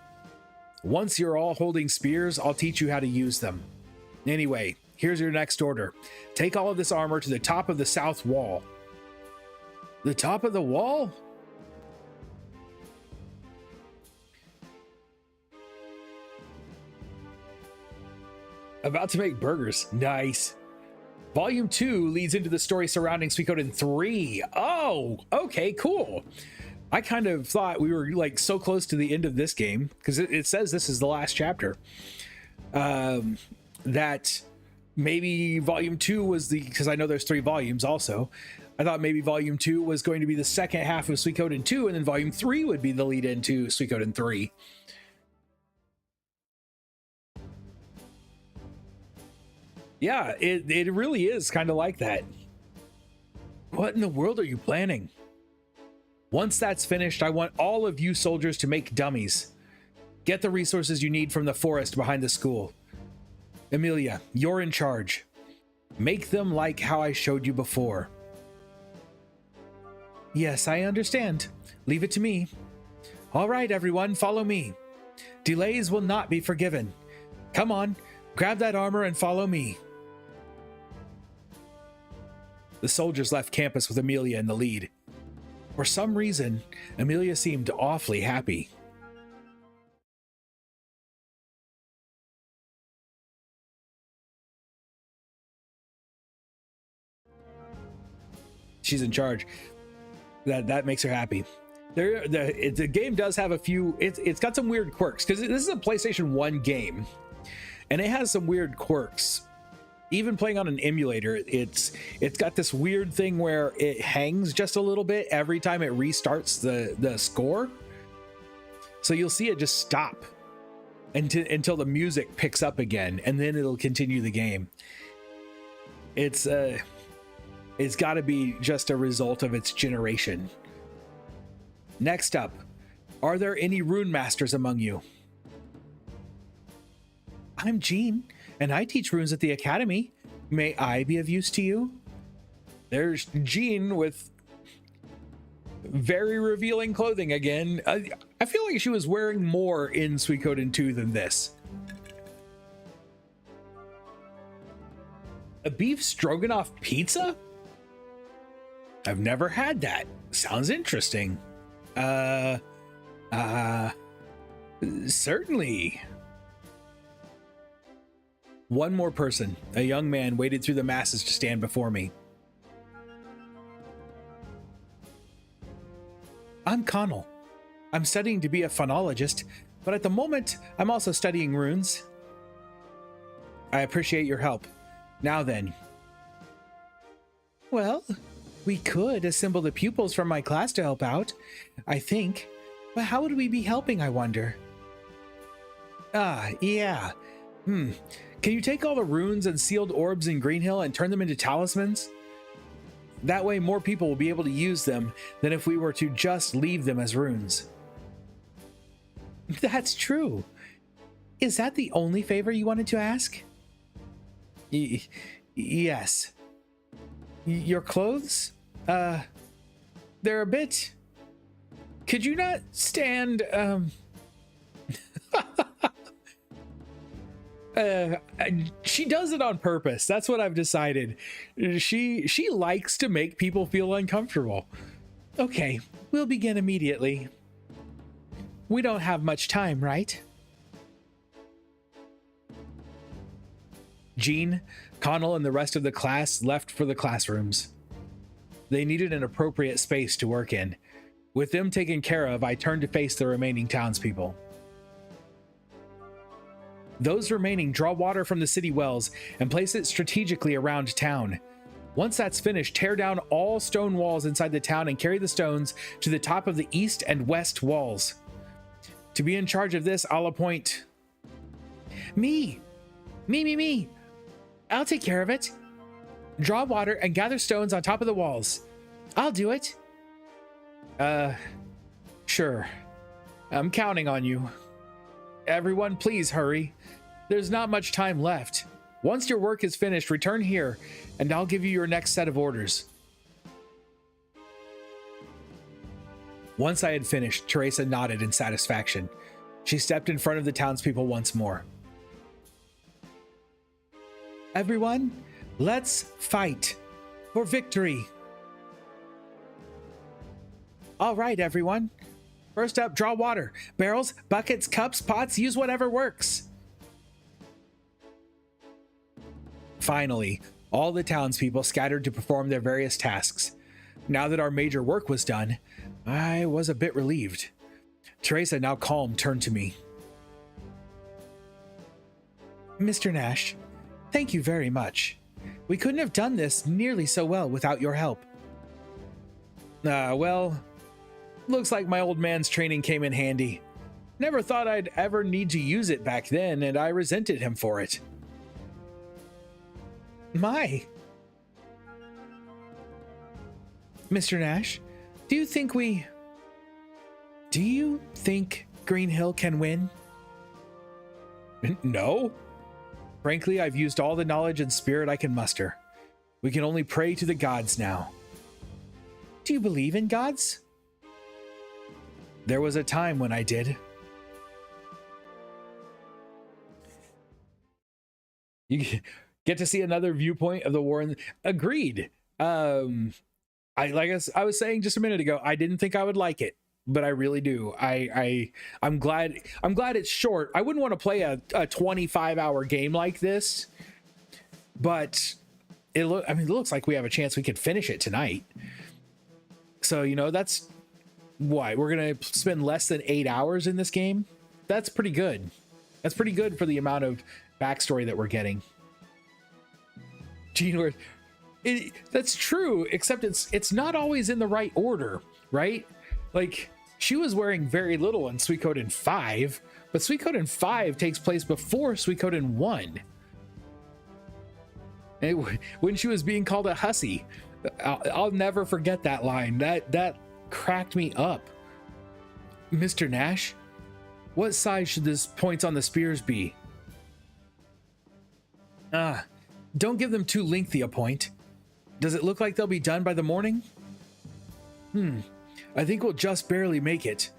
Speaker 1: Once you're all holding spears, I'll teach you how to use them. Anyway, here's your next order. Take all of this armor to the top of the south wall. The top of the wall? About to make burgers. Nice. Volume 2 leads into the story surrounding Suikoden III. Oh, okay, cool. I kind of thought we were like so close to the end of this game because it says this is the last chapter. That maybe Volume 2 was because I know there's 3 volumes also. I thought maybe Volume 2 was going to be the second half of Suikoden 2, and then Volume 3 would be the lead into Suikoden 3. Yeah, it really is kind of like that. What in the world are you planning? Once that's finished, I want all of you soldiers to make dummies. Get the resources you need from the forest behind the school. Emilia, you're in charge. Make them like how I showed you before. Yes, I understand. Leave it to me. All right, everyone, follow me. Delays will not be forgiven. Come on, grab that armor and follow me. The soldiers left campus with Amelia in the lead. For some reason, Amelia seemed awfully happy. She's in charge. That makes her happy. The game does have a few. It's got some weird quirks because this is a PlayStation 1 game, and it has some weird quirks. Even playing on an emulator, it's got this weird thing where it hangs just a little bit every time it restarts the score. So you'll see it just stop until the music picks up again, and then it'll continue the game. It's got to be just a result of its generation. Next up, are there any rune masters among you? I'm Jean, and I teach runes at the academy. May I be of use to you? There's Jean with very revealing clothing again. I feel like she was wearing more in Suikoden II than this. A beef stroganoff pizza? I've never had that. Sounds interesting. Certainly. One more person, a young man, waded through the masses to stand before me. I'm Connell. I'm studying to be a phonologist, but at the moment, I'm also studying runes. I appreciate your help. Now then. Well, we could assemble the pupils from my class to help out, I think. But how would we be helping, I wonder? Yeah. Can you take all the runes and sealed orbs in Greenhill and turn them into talismans? That way more people will be able to use them than if we were to just leave them as runes. That's true. Is that the only favor you wanted to ask? Yes. Your clothes? They're a bit... Could you not stand, she does it on purpose. That's what I've decided. She likes to make people feel uncomfortable. Okay, we'll begin immediately. We don't have much time, right? Jean, Connell, and the rest of the class left for the classrooms. They needed an appropriate space to work in. With them taken care of, I turned to face the remaining townspeople. Those remaining draw water from the city wells and place it strategically around town. Once that's finished, tear down all stone walls inside the town and carry the stones to the top of the east and west walls. To be in charge of this, I'll appoint... Me! I'll take care of it. Draw water and gather stones on top of the walls. I'll do it. Sure. I'm counting on you. Everyone, please hurry. There's not much time left. Once your work is finished, return here, and I'll give you your next set of orders. Once I had finished, Teresa nodded in satisfaction. She stepped in front of the townspeople once more. Everyone, let's fight for victory. All right, everyone. First up, draw water. Barrels, buckets, cups, pots, use whatever works. Finally, all the townspeople scattered to perform their various tasks. Now that our major work was done, I was a bit relieved. Teresa, now calm, turned to me. Mr. Nash, thank you very much. We couldn't have done this nearly so well without your help. Well, looks like my old man's training came in handy. Never thought I'd ever need to use it back then, and I resented him for it. My. Mr. Nash, do you think Greenhill can win? No. Frankly, I've used all the knowledge and spirit I can muster. We can only pray to the gods now. Do you believe in gods? There was a time when I did. You get to see another viewpoint of the war. Agreed. I was saying just a minute ago, I didn't think I would like it, but I really do. I'm glad it's short. I wouldn't want to play a 25-hour game like this, but it looks like we have a chance we could finish it tonight. So, that's why we're going to spend less than 8 hours in this game. That's pretty good. That's pretty good for the amount of backstory that we're getting. That's true, except it's not always in the right order, right? Like, she was wearing very little in Suikoden 5, but Suikoden 5 takes place before Suikoden 1. When she was being called a hussy, I'll never forget that line. That cracked me up. Mr. Nash, what size should this points on the spears be? Don't give them too lengthy a point. Does it look like they'll be done by the morning? I think we'll just barely make it.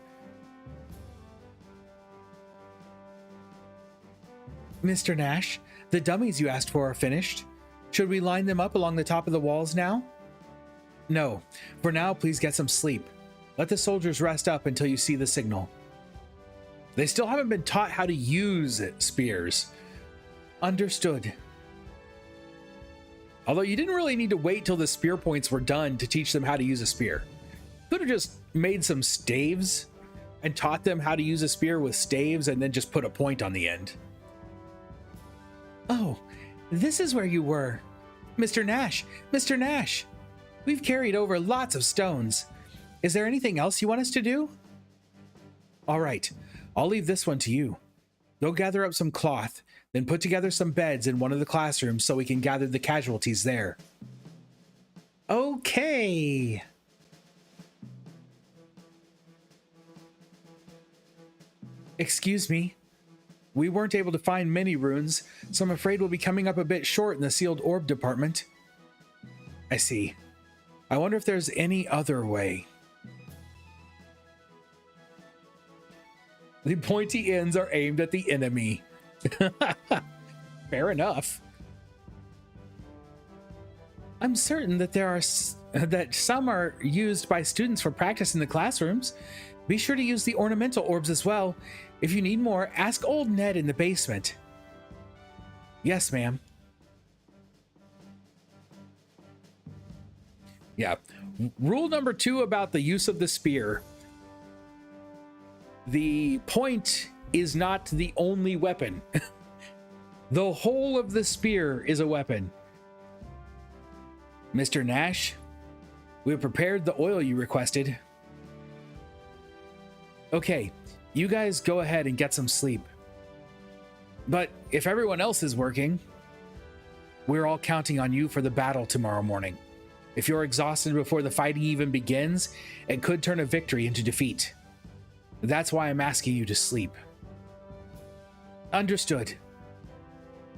Speaker 1: Mr. Nash, the dummies you asked for are finished. Should we line them up along the top of the walls now? No. For now, please get some sleep. Let the soldiers rest up until you see the signal. They still haven't been taught how to use spears. Understood. Although you didn't really need to wait till the spear points were done to teach them how to use a spear. Could have just made some staves and taught them how to use a spear with staves and then just put a point on the end. Oh, this is where you were. Mr. Nash, Mr. Nash. We've carried over lots of stones. Is there anything else you want us to do? All right, I'll leave this one to you. Go gather up some cloth, then put together some beds in one of the classrooms so we can gather the casualties there. Okay. Excuse me. We weren't able to find many runes, so I'm afraid we'll be coming up a bit short in the sealed orb department. I see. I wonder if there's any other way. The pointy ends are aimed at the enemy. Fair enough. I'm certain that that some are used by students for practice in the classrooms. Be sure to use the ornamental orbs as well. If you need more, ask old Ned in the basement. Yes, ma'am. Yeah. Rule number 2 about the use of the spear. The point is not the only weapon. The whole of the spear is a weapon. Mr. Nash, we have prepared the oil you requested. Okay, you guys go ahead and get some sleep. But if everyone else is working, we're all counting on you for the battle tomorrow morning. If you're exhausted before the fighting even begins, it could turn a victory into defeat. That's why I'm asking you to sleep. Understood.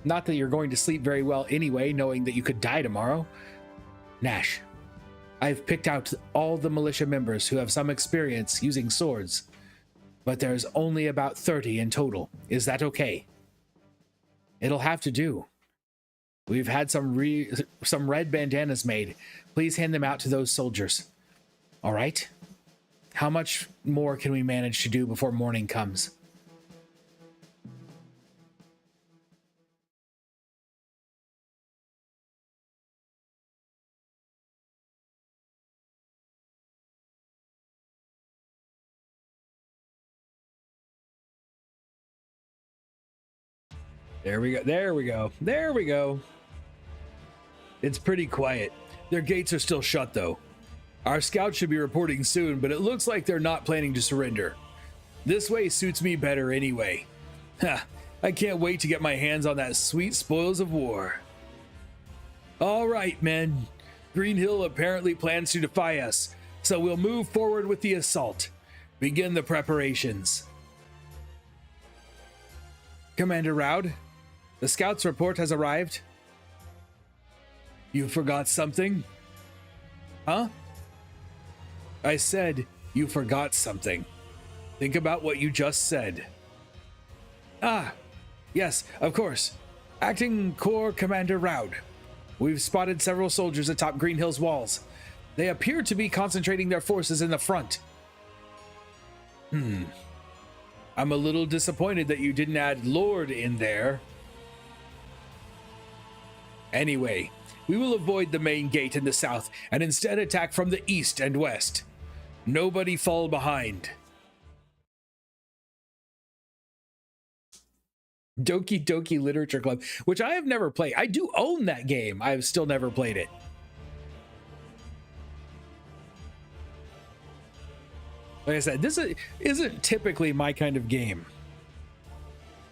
Speaker 1: Not that you're going to sleep very well anyway, knowing that you could die tomorrow. Nash, I've picked out all the militia members who have some experience using swords, but there's only about 30 in total. Is that okay? It'll have to do. We've had some red bandanas made. Please hand them out to those soldiers. All right? How much more can we manage to do before morning comes? There we go. There we go. There we go. It's pretty quiet. Their gates are still shut, though. Our scouts should be reporting soon, but it looks like they're not planning to surrender. This way suits me better anyway. Ha! I can't wait to get my hands on that sweet spoils of war. All right, men. Green Hill apparently plans to defy us, so we'll move forward with the assault. Begin the preparations. Commander Raud, the scouts report has arrived. You forgot something? Huh? I said you forgot something. Think about what you just said. Ah, yes, of course. Acting Corps Commander Raud. We've spotted several soldiers atop Green Hill's walls. They appear to be concentrating their forces in the front. I'm a little disappointed that you didn't add Lord in there. Anyway, we will avoid the main gate in the south and instead attack from the east and west. Nobody fall behind. Doki Doki Literature Club, which I have never played. I do own that game. I've still never played it. Like I said, this isn't typically my kind of game,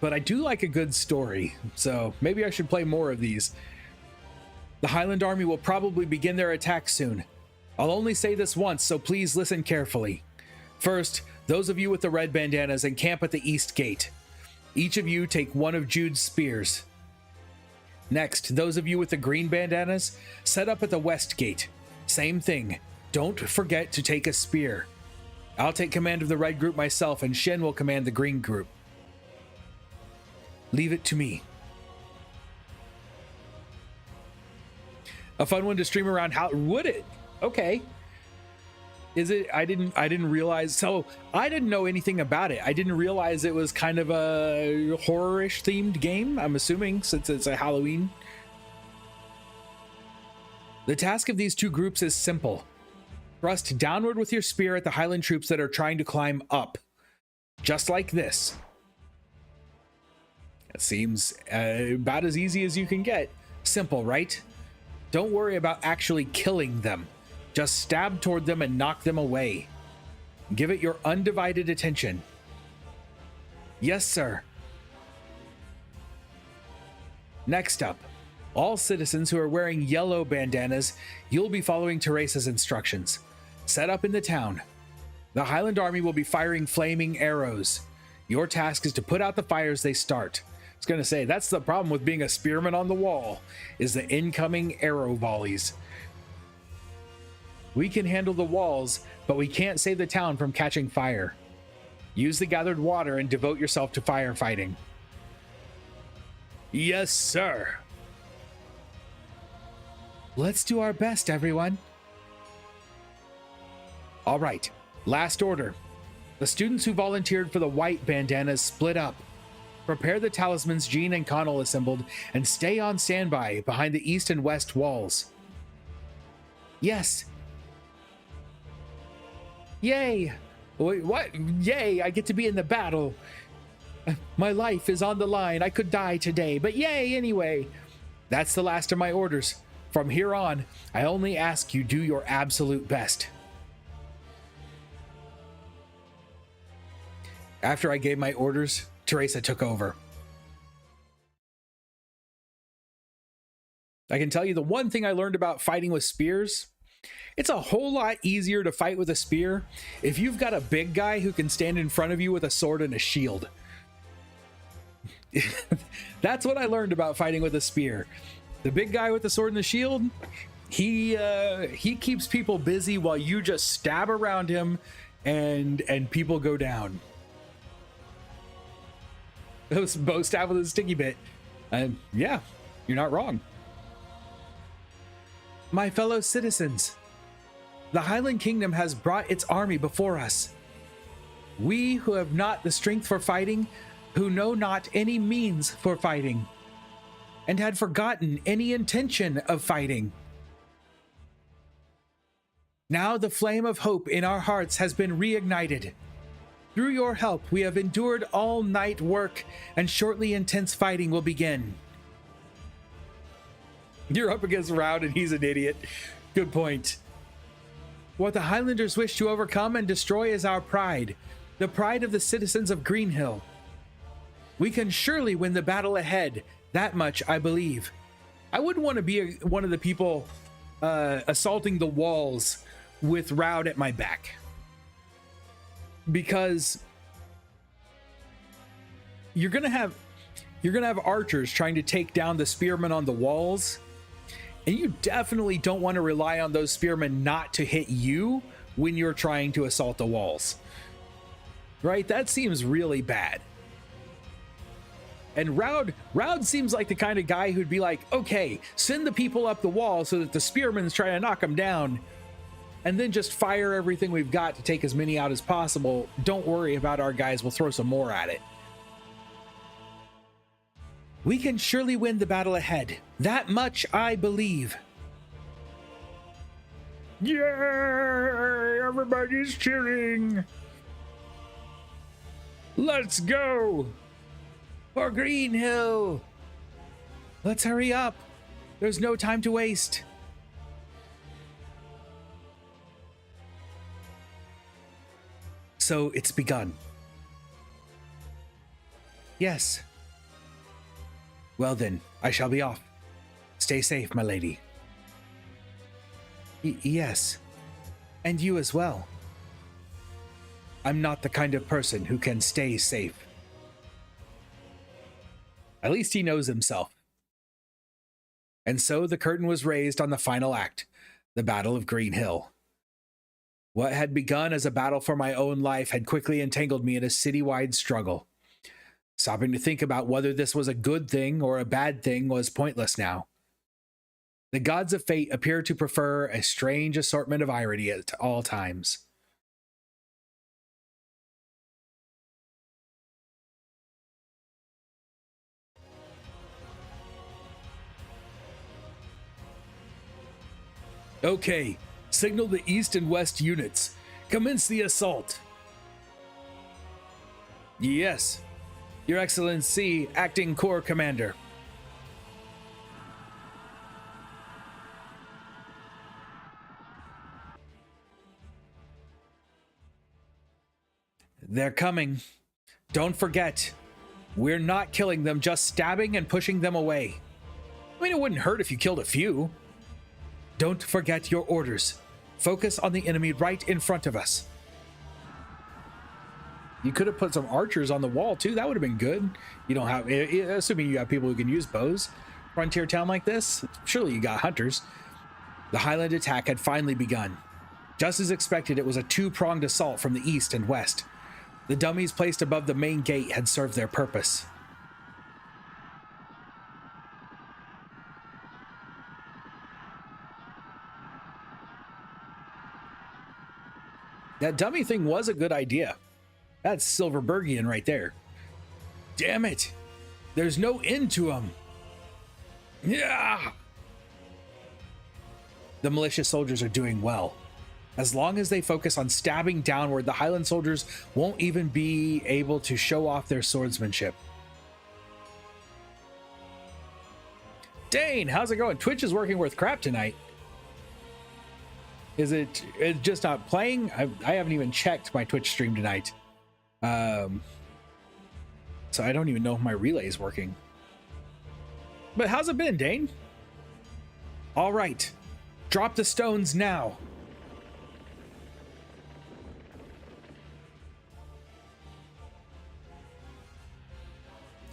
Speaker 1: but I do like a good story, so maybe I should play more of these. The Highland Army will probably begin their attack soon. I'll only say this once, so please listen carefully. First, those of you with the red bandanas encamp at the east gate. Each of you take one of Jude's spears. Next, those of you with the green bandanas set up at the west gate. Same thing. Don't forget to take a spear. I'll take command of the red group myself, and Shen will command the green group. Leave it to me. A fun one to stream around. How would it? Okay. Is it? I didn't realize. So I didn't know anything about it. I didn't realize it was kind of a horror-ish themed game. I'm assuming since it's a Halloween. The task of these two groups is simple. Thrust downward with your spear at the Highland troops that are trying to climb up. Just like this. It seems about as easy as you can get. Simple, right? Don't worry about actually killing them. Just stab toward them and knock them away. Give it your undivided attention. Yes, sir. Next up, all citizens who are wearing yellow bandanas, you'll be following Teresa's instructions. Set up in the town. The Highland Army will be firing flaming arrows. Your task is to put out the fires they start. I was going to say, that's the problem with being a spearman on the wall, is the incoming arrow volleys. We can handle the walls, but we can't save the town from catching fire. Use the gathered water and devote yourself to firefighting. Yes, sir. Let's do our best, everyone. All right, last order. The students who volunteered for the white bandanas split up. Prepare the talismans Jean and Connell assembled and stay on standby behind the east and west walls. Yes. Yay! Wait, what? Yay, I get to be in the battle. My life is on the line. I could die today, but yay anyway. That's the last of my orders. From here on, I only ask you do your absolute best. After I gave my orders, Teresa took over. I can tell you the one thing I learned about fighting with spears, it's a whole lot easier to fight with a spear if you've got a big guy who can stand in front of you with a sword and a shield. That's what I learned about fighting with a spear. The big guy with the sword and the shield, he keeps people busy while you just stab around him and people go down. Those bow stab with a sticky bit. Yeah, you're not wrong. My fellow citizens, the Highland Kingdom has brought its army before us. We who have not the strength for fighting, who know not any means for fighting, and had forgotten any intention of fighting. Now the flame of hope in our hearts has been reignited. Through your help, we have endured all-night work, and shortly intense fighting will begin. You're up against Raud and he's an idiot. Good point. What the Highlanders wish to overcome and destroy is our pride, the pride of the citizens of Greenhill. We can surely win the battle ahead, that much I believe. I wouldn't want to be one of the people assaulting the walls with Raud at my back. Because you're gonna have archers trying to take down the spearmen on the walls, And you definitely don't want to rely on those spearmen not to hit you when you're trying to assault the walls. Right? That seems really bad. And Raud seems like the kind of guy who'd be like, okay, send the people up the wall so that the spearmen's trying to knock them down, and then just fire everything we've got to take as many out as possible. Don't worry about our guys, we'll throw some more at it. We can surely win the battle ahead. That much I believe. Yay! Everybody's cheering. Let's go for Green Hill. Let's hurry up. There's no time to waste. So it's begun. Yes. Well then, I shall be off. Stay safe, my lady. Yes. And you as well. I'm not the kind of person who can stay safe. At least he knows himself. And so the curtain was raised on the final act, the Battle of Green Hill. What had begun as a battle for my own life had quickly entangled me in a citywide struggle. Stopping to think about whether this was a good thing or a bad thing was pointless now. The gods of fate appear to prefer a strange assortment of irony at all times. Okay, signal the east and west units. Commence the assault. Yes, Your Excellency, Acting Corps Commander. They're coming. Don't forget, we're not killing them, just stabbing and pushing them away. I mean, it wouldn't hurt if you killed a few. Don't forget your orders. Focus on the enemy right in front of us. You could have put some archers on the wall too. That would have been good. You don't have, assuming you have people who can use bows. Frontier town like this, surely you got hunters. The Highland attack had finally begun. Just as expected, it was a two-pronged assault from the east and west. The dummies placed above the main gate had served their purpose. That dummy thing was a good idea. That's Silverbergian right there. Damn it! There's no end to him. Yeah. The militia soldiers are doing well. As long as they focus on stabbing downward, the Highland soldiers won't even be able to show off their swordsmanship. Dane, how's it going? Twitch is working worth crap tonight. Is it's just not playing? I haven't even checked my Twitch stream tonight. So I don't even know if my relay is working. But how's it been, Dane? All right. Drop the stones now.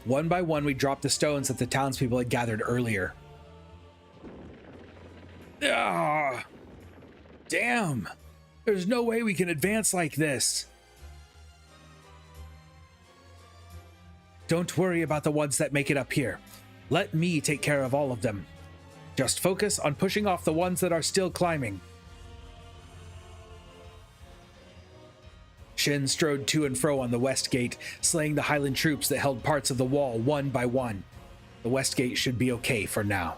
Speaker 1: One by one, we dropped the stones that the townspeople had gathered earlier. Ah! Damn! There's no way we can advance like this. Don't worry about the ones that make it up here. Let me take care of all of them. Just focus on pushing off the ones that are still climbing. Shin strode to and fro on the west gate, slaying the Highland troops that held parts of the wall one by one. The west gate should be okay for now.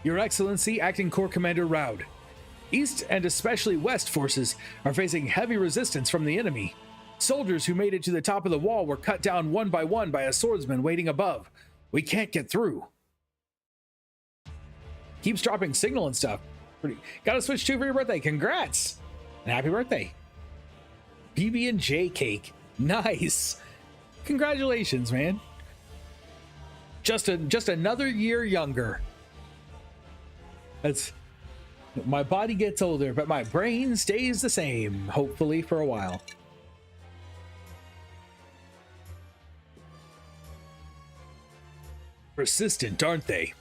Speaker 1: Your Excellency, Acting Corps Commander Raud. East and especially west forces are facing heavy resistance from the enemy. Soldiers who made it to the top of the wall were cut down one by a swordsman waiting above. We can't get through. Keeps dropping signal and stuff. Got a Switch 2 for your birthday. Congrats! And happy birthday. PB&J cake. Nice. Congratulations, man. Just another year younger. My body gets older, but my brain stays the same, hopefully for a while. Persistent, aren't they?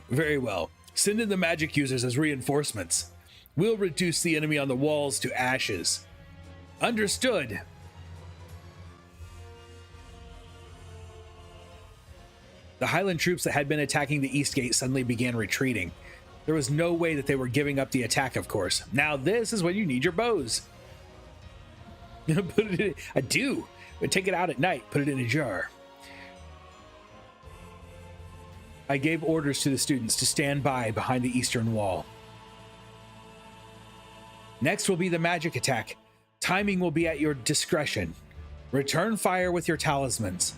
Speaker 1: Very well. Send in the magic users as reinforcements. We'll reduce the enemy on the walls to ashes. Understood. The Highland troops that had been attacking the East Gate suddenly began retreating. There was no way that they were giving up the attack, of course. Now this is when you need your bows. Put it in, I do. But take it out at night, put it in a jar. I gave orders to the students to stand by behind the eastern wall. Next will be the magic attack. Timing will be at your discretion. Return fire with your talismans.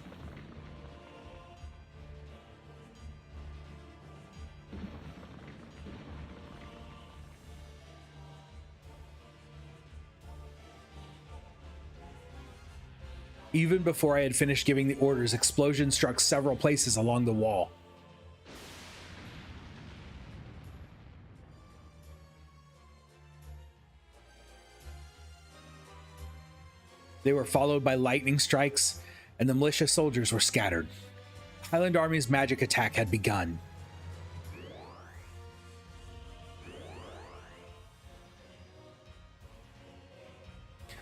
Speaker 1: Even before I had finished giving the orders, explosions struck several places along the wall. They were followed by lightning strikes, and the militia soldiers were scattered. Highland Army's magic attack had begun.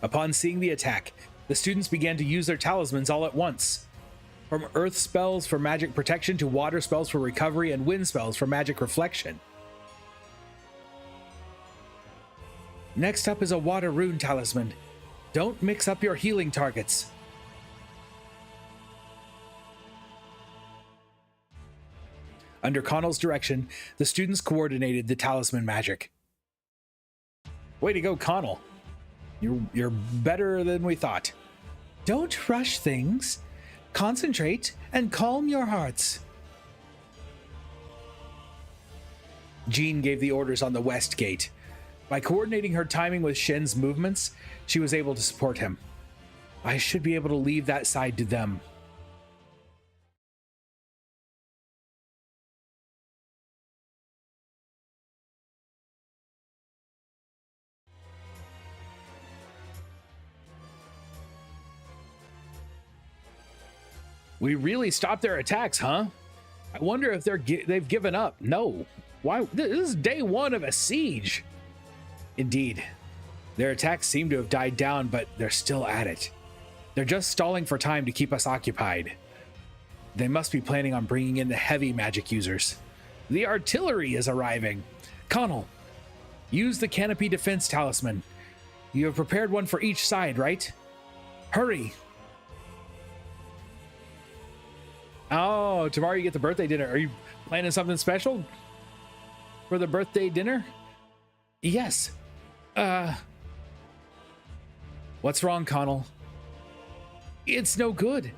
Speaker 1: Upon seeing the attack, the students began to use their talismans all at once. From earth spells for magic protection to water spells for recovery and wind spells for magic reflection. Next up is a water rune talisman. Don't mix up your healing targets. Under Connell's direction, the students coordinated the talisman magic. Way to go, Connell. You're better than we thought. Don't rush things. Concentrate and calm your hearts. Jean gave the orders on the west gate. By coordinating her timing with Shen's movements, she was able to support him. I should be able to leave that side to them. We really stopped their attacks, huh? I wonder if they've given up. No. Why? This is day one of a siege. Indeed. Their attacks seem to have died down, but they're still at it. They're just stalling for time to keep us occupied. They must be planning on bringing in the heavy magic users. The artillery is arriving. Connell, use the canopy defense talisman. You have prepared one for each side, right? Hurry. Oh, tomorrow you get the birthday dinner. Are you planning something special for the birthday dinner? Yes. What's wrong, Connell? It's no good.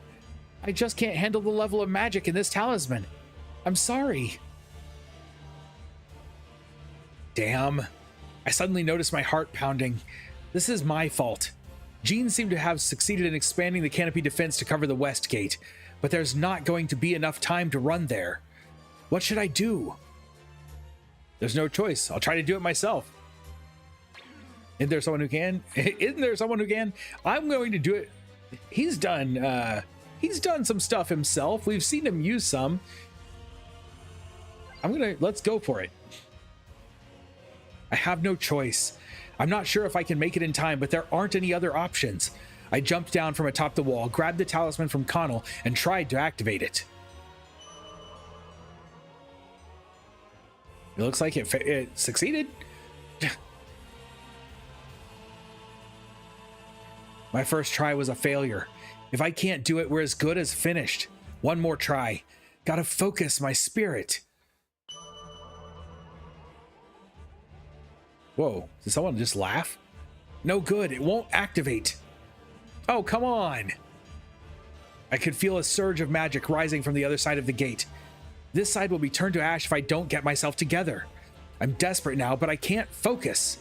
Speaker 1: I just can't handle the level of magic in this talisman. I'm sorry. Damn. I suddenly noticed my heart pounding. This is my fault. Jean seemed to have succeeded in expanding the canopy defense to cover the west gate, but there's not going to be enough time to run there. What should I do? There's no choice. I'll try to do it myself. Isn't there someone who can? Isn't there someone who can? I'm going to do it. He's done some stuff himself. We've seen him use some. Let's go for it. I have no choice. I'm not sure if I can make it in time, but there aren't any other options. I jumped down from atop the wall, grabbed the talisman from Connell, and tried to activate it. It looks like it succeeded. My first try was a failure. If I can't do it, we're as good as finished. One more try. Gotta focus my spirit. Whoa, did someone just laugh? No good, it won't activate. Oh, come on. I could feel a surge of magic rising from the other side of the gate. This side will be turned to ash if I don't get myself together. I'm desperate now, but I can't focus.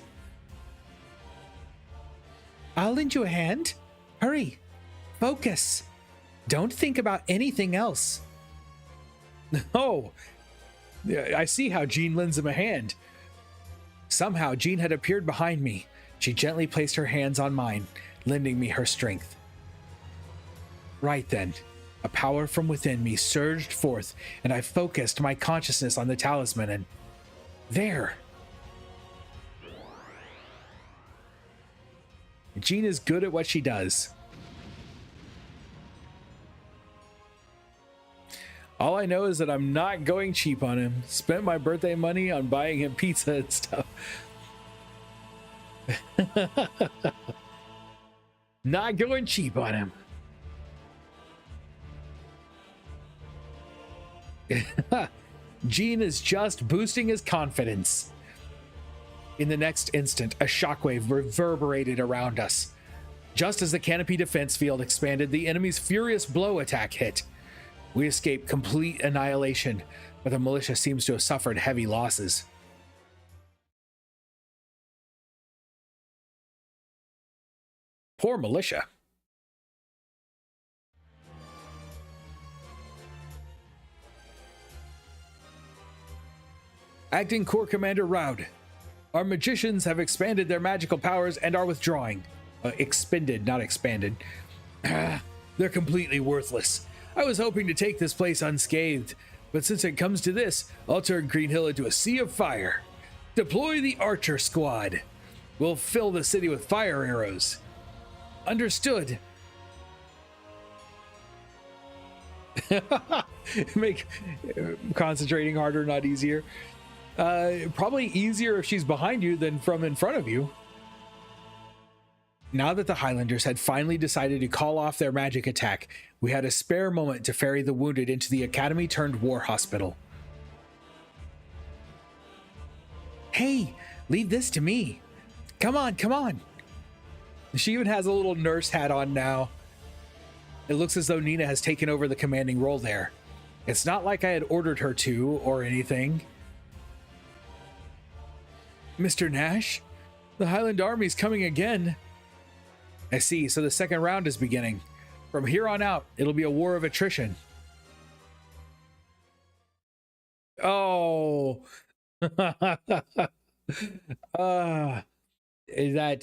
Speaker 1: I'll lend you a hand. Hurry. Focus. Don't think about anything else. Oh, I see how Jean lends him a hand. Somehow, Jean had appeared behind me. She gently placed her hands on mine, lending me her strength. Right then, a power from within me surged forth, and I focused my consciousness on the talisman, and there. Jean is good at what she does. All I know is that I'm not going cheap on him. Spent my birthday money on buying him pizza and stuff. Not going cheap on him. Jean is just boosting his confidence. In the next instant, a shockwave reverberated around us. Just as the canopy defense field expanded, the enemy's furious blow attack hit. We escaped complete annihilation, but the militia seems to have suffered heavy losses. Poor militia. Acting Corps Commander Raud. Our magicians have expanded their magical powers and are withdrawing. Expended, not expanded. They're completely worthless. I was hoping to take this place unscathed, but since it comes to this, I'll turn Green Hill into a sea of fire. Deploy the Archer Squad. We'll fill the city with fire arrows. Understood. Make concentrating harder, not easier. Probably easier if she's behind you than from in front of you. Now that the Highlanders had finally decided to call off their magic attack, we had a spare moment to ferry the wounded into the Academy-turned-war hospital. Hey, leave this to me. Come on, come on. She even has a little nurse hat on now. It looks as though Nina has taken over the commanding role there. It's not like I had ordered her to or anything. Mr. Nash, the Highland Army's coming again. I see, so the second round is beginning. From here on out, it'll be a war of attrition. Oh. That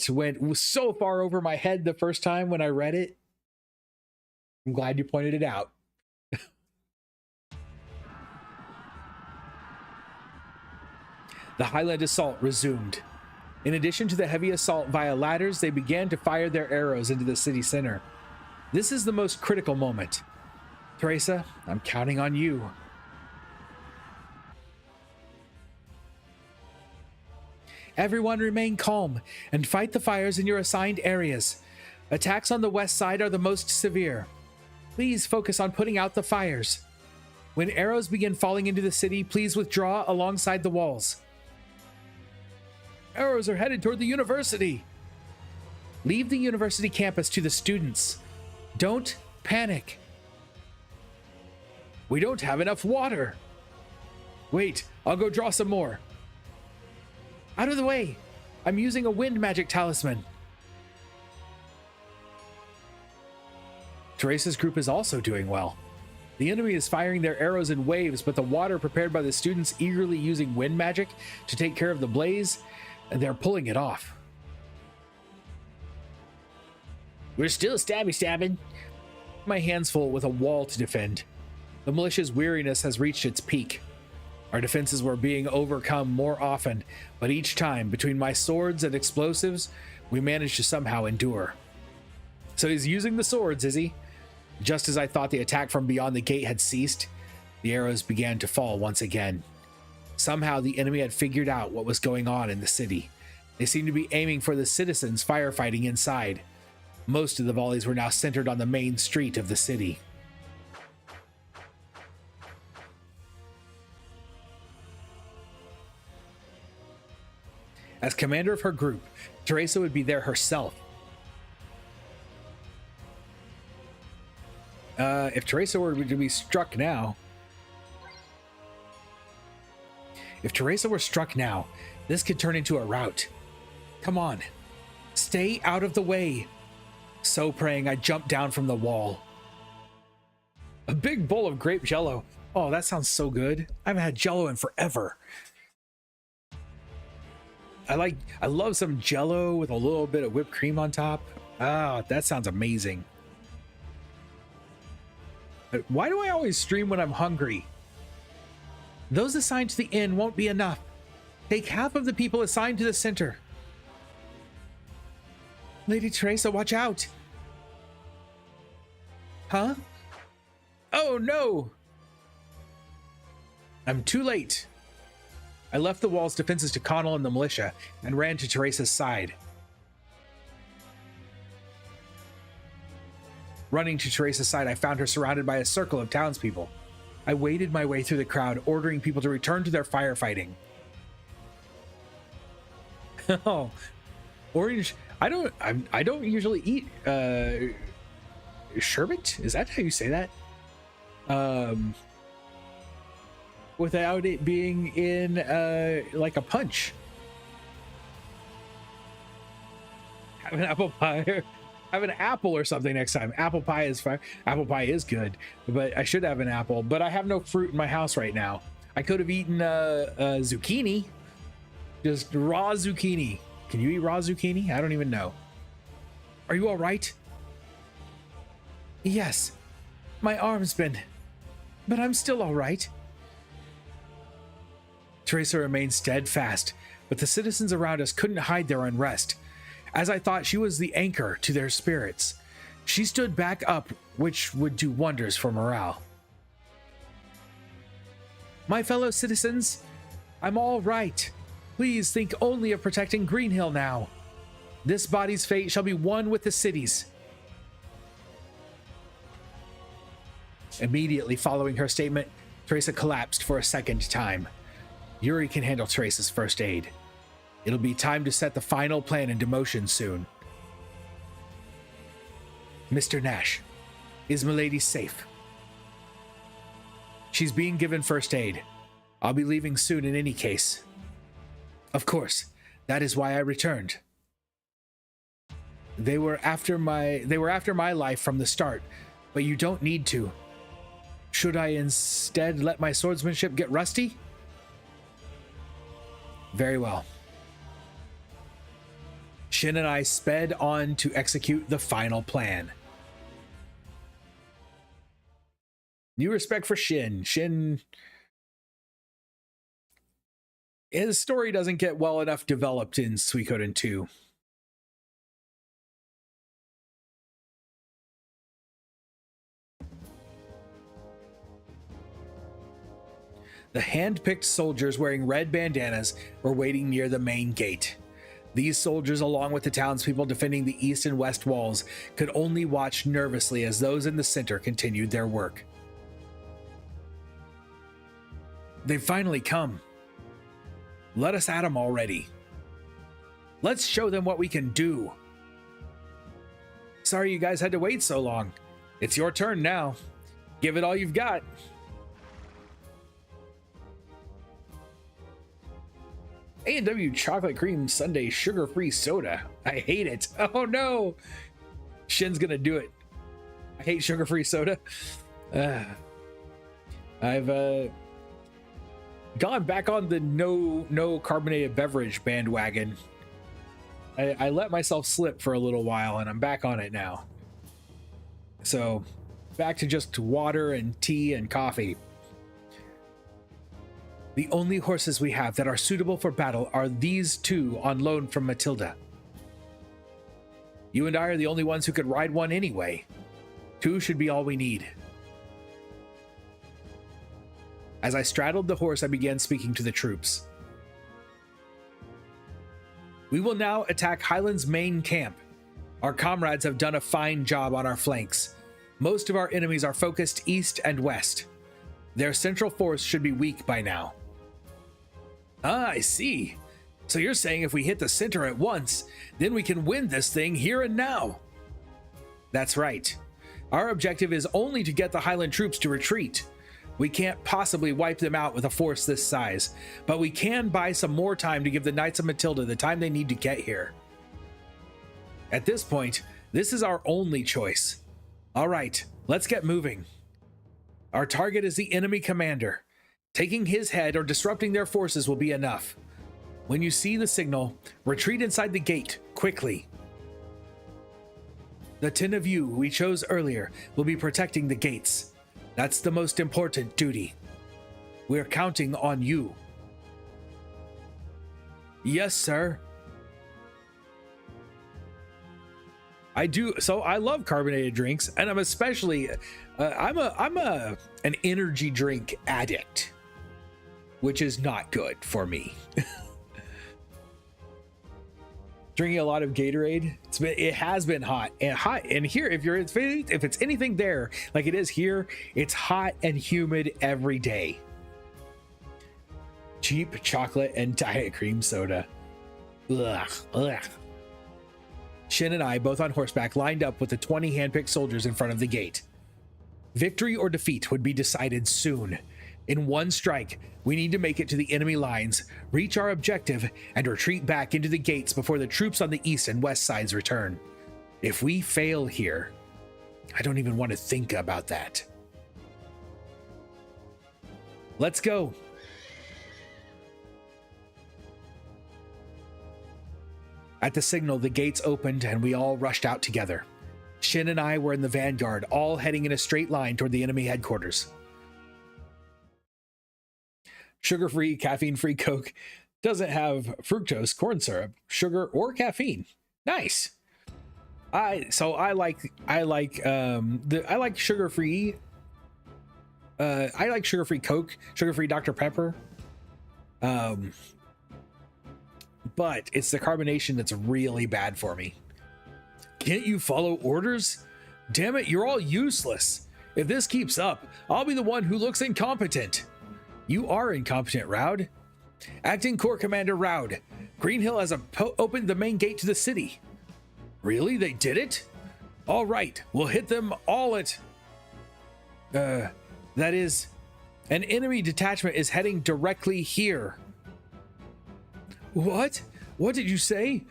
Speaker 1: went so far over my head the first time when I read it. I'm glad you pointed it out. The Highland assault resumed. In addition to the heavy assault via ladders, they began to fire their arrows into the city center. This is the most critical moment. Teresa, I'm counting on you. Everyone remain calm and fight the fires in your assigned areas. Attacks on the west side are the most severe. Please focus on putting out the fires. When arrows begin falling into the city, please withdraw alongside the walls. Arrows are headed toward the university. Leave the university campus to the students. Don't panic. We don't have enough water. Wait, I'll go draw some more. Out of the way. I'm using a wind magic talisman. Teresa's group is also doing well. The enemy is firing their arrows in waves, but the water prepared by the students eagerly using wind magic to take care of the blaze, and they're pulling it off. We're still stabbing. My hands full with a wall to defend. The militia's weariness has reached its peak. Our defenses were being overcome more often, but each time, between my swords and explosives, we managed to somehow endure. So he's using the swords, is he? Just as I thought the attack from beyond the gate had ceased, the arrows began to fall once again. Somehow the enemy had figured out what was going on in the city. They seemed to be aiming for the citizens firefighting inside. Most of the volleys were now centered on the main street of the city. As commander of her group, Teresa would be there herself. If Teresa were to be struck now... If Teresa were struck now, this could turn into a rout. Come on. Stay out of the way. So praying, I jumped down from the wall. A big bowl of grape jello. Oh, that sounds so good. I haven't had jello in forever. I love some Jello with a little bit of whipped cream on top. Ah, that sounds amazing. Why do I always stream when I'm hungry? Those assigned to the inn won't be enough. Take half of the people assigned to the center. Lady Teresa, watch out. Huh? Oh no! I'm too late. I left the wall's defenses to Connell and the militia and ran to Teresa's side. Running to Teresa's side, I found her surrounded by a circle of townspeople. I waded my way through the crowd, ordering people to return to their firefighting. Oh, orange. I don't usually eat sherbet. Is that how you say that? Without it being in like a punch. Have an apple pie. Have an apple or something next time. Apple pie is fine. Apple pie is good, but I should have an apple. But I have no fruit in my house right now. I could have eaten zucchini, just raw zucchini. Can you eat raw zucchini? I don't even know. Are you all right? Yes, my arm's been, but I'm still all right. Teresa remained steadfast, but the citizens around us couldn't hide their unrest. As I thought, she was the anchor to their spirits. She stood back up, which would do wonders for morale. My fellow citizens, I'm all right. Please think only of protecting Greenhill now. This body's fate shall be one with the city's. Immediately following her statement, Teresa collapsed for a second time. Yuri can handle Teresa's first aid. It'll be time to set the final plan into motion soon. Mr. Nash, is Milady safe? She's being given first aid. I'll be leaving soon in any case. Of course, that is why I returned. They were after my life from the start, but you don't need to. Should I instead let my swordsmanship get rusty? Very well. Shin and I sped on to execute the final plan. New respect for Shin. Shin, his story doesn't get well enough developed in Suikoden II. The hand-picked soldiers wearing red bandanas were waiting near the main gate. These soldiers, along with the townspeople defending the east and west walls, could only watch nervously as those in the center continued their work. They've finally come. Let us at them already. Let's show them what we can do. Sorry you guys had to wait so long. It's your turn now. Give it all you've got. A&W chocolate cream sundae sugar-free soda. I hate it. Oh no. Shin's gonna do it. I hate sugar-free soda. I've gone back on the no carbonated beverage bandwagon. I let myself slip for a little while and I'm back on it now. So back to just water and tea and coffee. The only horses we have that are suitable for battle are these two on loan from Matilda. You and I are the only ones who could ride one anyway. 2 should be all we need. As I straddled the horse, I began speaking to the troops. We will now attack Highland's main camp. Our comrades have done a fine job on our flanks. Most of our enemies are focused east and west. Their central force should be weak by now. Ah, I see. So you're saying if we hit the center at once, then we can win this thing here and now. That's right. Our objective is only to get the Highland troops to retreat. We can't possibly wipe them out with a force this size, but we can buy some more time to give the Knights of Matilda the time they need to get here. At this point, this is our only choice. All right, let's get moving. Our target is the enemy commander. Taking his head or disrupting their forces will be enough. When you see the signal, retreat inside the gate, quickly. The 10 of you we chose earlier will be protecting the gates. That's the most important duty. We're counting on you. Yes, sir. I do. So I love carbonated drinks, and I'm especially, I'm an energy drink addict, which is not good for me. Drinking a lot of Gatorade. It has been hot and here, if it's anything there like it is here, it's hot and humid every day. Cheap chocolate and diet cream soda. Ugh, ugh. Shin and I, both on horseback, lined up with the 20 handpicked soldiers in front of the gate. Victory or defeat would be decided soon. In one strike, we need to make it to the enemy lines, reach our objective, and retreat back into the gates before the troops on the east and west sides return. If we fail here, I don't even want to think about that. Let's go. At the signal, the gates opened and we all rushed out together. Shin and I were in the vanguard, all heading in a straight line toward the enemy headquarters. Sugar-free, caffeine-free Coke doesn't have fructose, corn syrup, sugar, or caffeine. Nice. I like sugar-free. I like sugar-free Coke, sugar-free Dr. Pepper. But it's the carbonation that's really bad for me. Can't you follow orders? Damn it, you're all useless. If this keeps up, I'll be the one who looks incompetent. You are incompetent, Raud. Acting Corps Commander Raud. Greenhill has opened the main gate to the city. Really? They did it? All right, we'll hit them all at... that is... An enemy detachment is heading directly here. What? What did you say?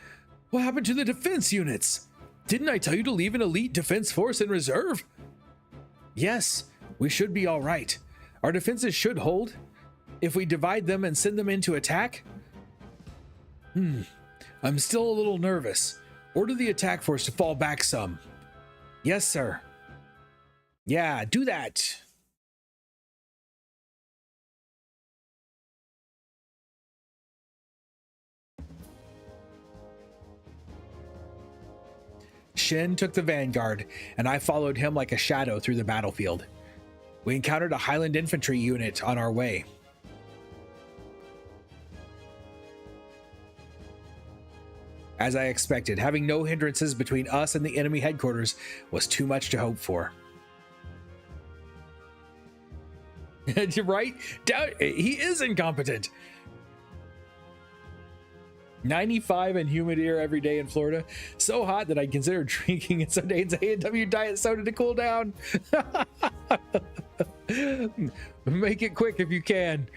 Speaker 1: What happened to the defense units? Didn't I tell you to leave an elite defense force in reserve? Yes, we should be all right. Our defenses should hold. If we divide them and send them into attack? I'm still a little nervous. Order the attack force to fall back some. Yes, sir. Yeah, do that. Shin took the vanguard, and I followed him like a shadow through the battlefield. We encountered a Highland infantry unit on our way. As I expected, having no hindrances between us and the enemy headquarters was too much to hope for. Right? He is incompetent. 95 and humid air every day in Florida. So hot that I consider drinking some days A&W diet soda to cool down. Make it quick if you can.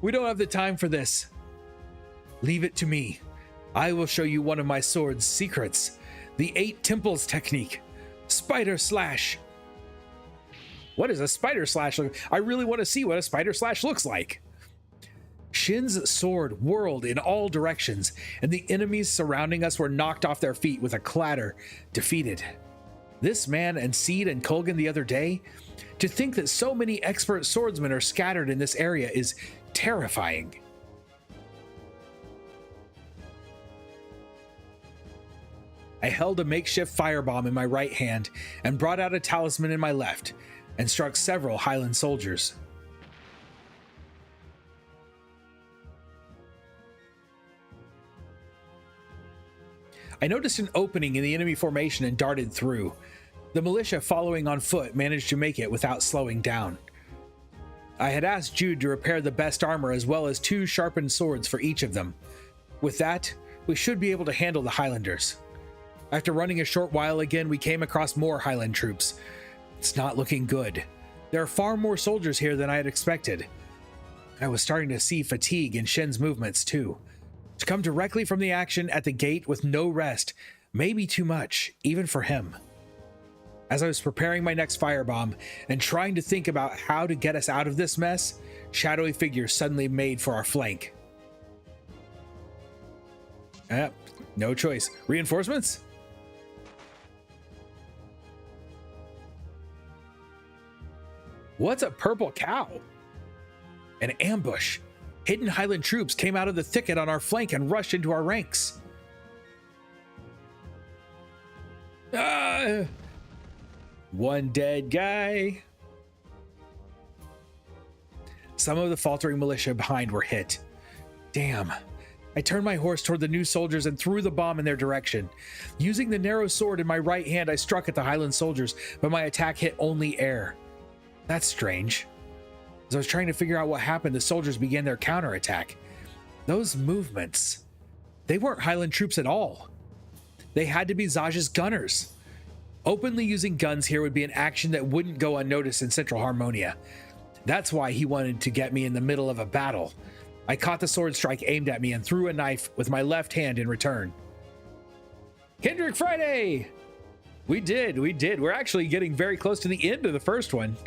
Speaker 1: We don't have the time for this. Leave it to me. I will show you one of my sword's secrets. The 8 Temples technique. Spider Slash. What is a Spider Slash? I really want to see what a Spider Slash looks like. Shin's sword whirled in all directions, and the enemies surrounding us were knocked off their feet with a clatter, defeated. This man and Seed and Colgan the other day, to think that so many expert swordsmen are scattered in this area is terrifying. I held a makeshift firebomb in my right hand and brought out a talisman in my left and struck several Highland soldiers. I noticed an opening in the enemy formation and darted through. The militia following on foot managed to make it without slowing down. I had asked Jude to repair the best armor as well as 2 sharpened swords for each of them. With that, we should be able to handle the Highlanders. After running a short while again, we came across more Highland troops. It's not looking good. There are far more soldiers here than I had expected. I was starting to see fatigue in Shin's movements too. To come directly from the action at the gate with no rest may be too much, even for him. As I was preparing my next firebomb and trying to think about how to get us out of this mess, shadowy figures suddenly made for our flank. No choice. Reinforcements? What's a purple cow? An ambush. Hidden Highland troops came out of the thicket on our flank and rushed into our ranks. One dead guy. Some of the faltering militia behind were hit. Damn. I turned my horse toward the new soldiers and threw the bomb in their direction. Using the narrow sword in my right hand, I struck at the Highland soldiers, but my attack hit only air. That's strange. As I was trying to figure out what happened, the soldiers began their counterattack. Those movements, they weren't Highland troops at all. They had to be Zaj's gunners. Openly using guns here would be an action that wouldn't go unnoticed in Central Harmonia. That's why he wanted to get me in the middle of a battle. I caught the sword strike aimed at me and threw a knife with my left hand in return. Kendrick Friday! We did. We're actually getting very close to the end of the first one.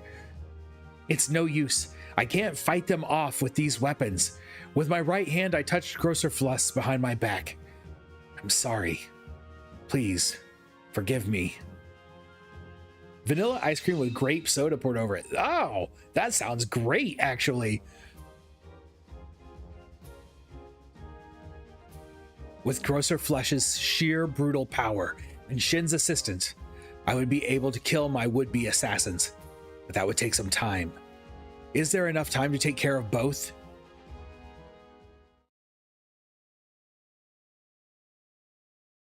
Speaker 1: It's no use. I can't fight them off with these weapons. With my right hand, I touched Grosser Fluss behind my back. I'm sorry. Please, forgive me. Vanilla ice cream with grape soda poured over it. Oh, that sounds great, actually. With Grosser Fluss's sheer brutal power and Shin's assistance, I would be able to kill my would-be assassins, but that would take some time. Is there enough time to take care of both?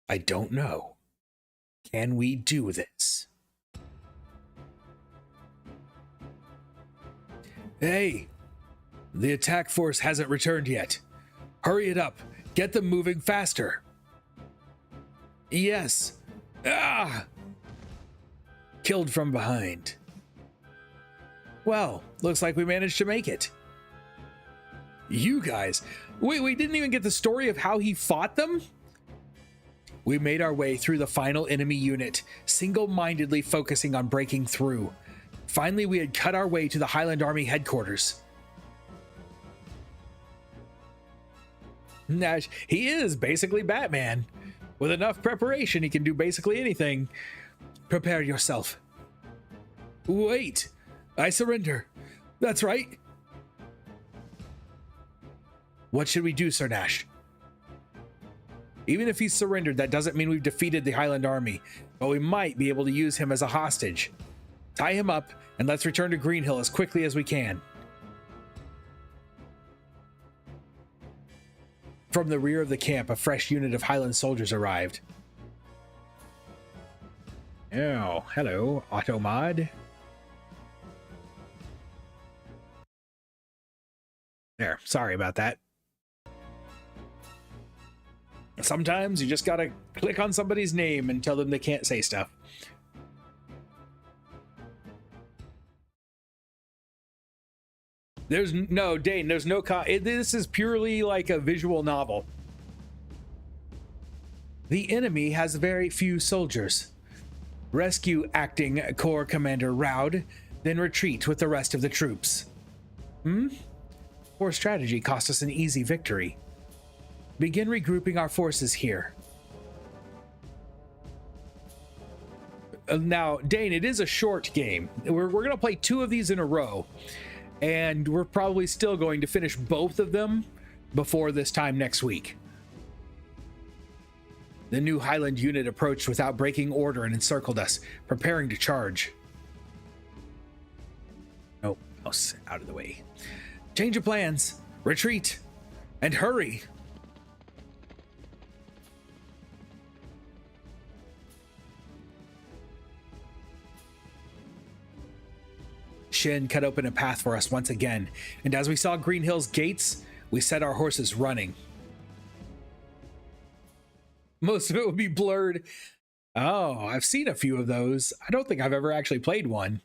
Speaker 1: I don't know. Can we do this? Hey, the attack force hasn't returned yet. Hurry it up. Get them moving faster. Yes. Killed from behind. Well, looks like we managed to make it. You guys, we didn't even get the story of how he fought them? We made our way through the final enemy unit, single-mindedly focusing on breaking through. Finally, we had cut our way to the Highland Army headquarters. Nash, he is basically Batman. With enough preparation, he can do basically anything. Prepare yourself. Wait, I surrender. That's right. What should we do, Sir Nash? Even if he's surrendered, that doesn't mean we've defeated the Highland Army, but we might be able to use him as a hostage. Tie him up, and let's return to Greenhill as quickly as we can. From the rear of the camp, a fresh unit of Highland soldiers arrived. Oh, hello, Automod. There, sorry about that. Sometimes you just gotta click on somebody's name and tell them they can't say stuff. There's no, Dane, there's no, this is purely like a visual novel. The enemy has very few soldiers. Rescue Acting Corps Commander Raud, then retreat with the rest of the troops. Poor strategy cost us an easy victory. Begin regrouping our forces here. Now, Dane, it is a short game. We're going to play 2 of these in a row, and we're probably still going to finish both of them before this time next week. The new Highland unit approached without breaking order and encircled us, preparing to charge. Oh, out of the way. Change of plans. Retreat. And hurry. Shin cut open a path for us once again, and as we saw Greenhill's gates, we set our horses running. Most of it would be blurred. Oh, I've seen a few of those. I don't think I've ever actually played one.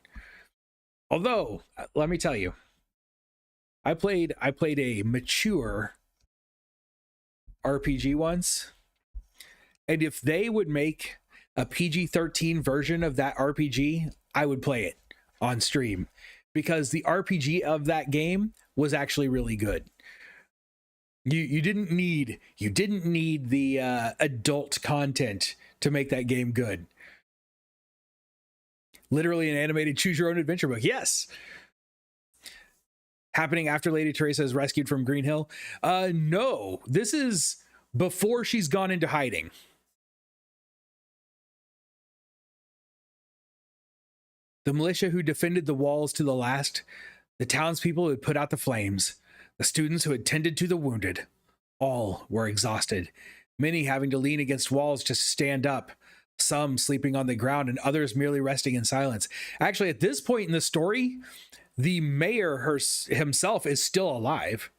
Speaker 1: Although, let me tell you, I played a mature RPG once, and if they would make a PG-13 version of that RPG, I would play it on stream, because the RPG of that game was actually really good. You didn't need the adult content to make that game good. Literally an animated choose your own adventure book. Yes. Happening after Lady Teresa is rescued from Green Hill. No, this is before she's gone into hiding. The militia who defended the walls to the last, the townspeople who had put out the flames, the students who had tended to the wounded, all were exhausted, many having to lean against walls just to stand up, some sleeping on the ground and others merely resting in silence. Actually, at this point in the story, the mayor himself is still alive.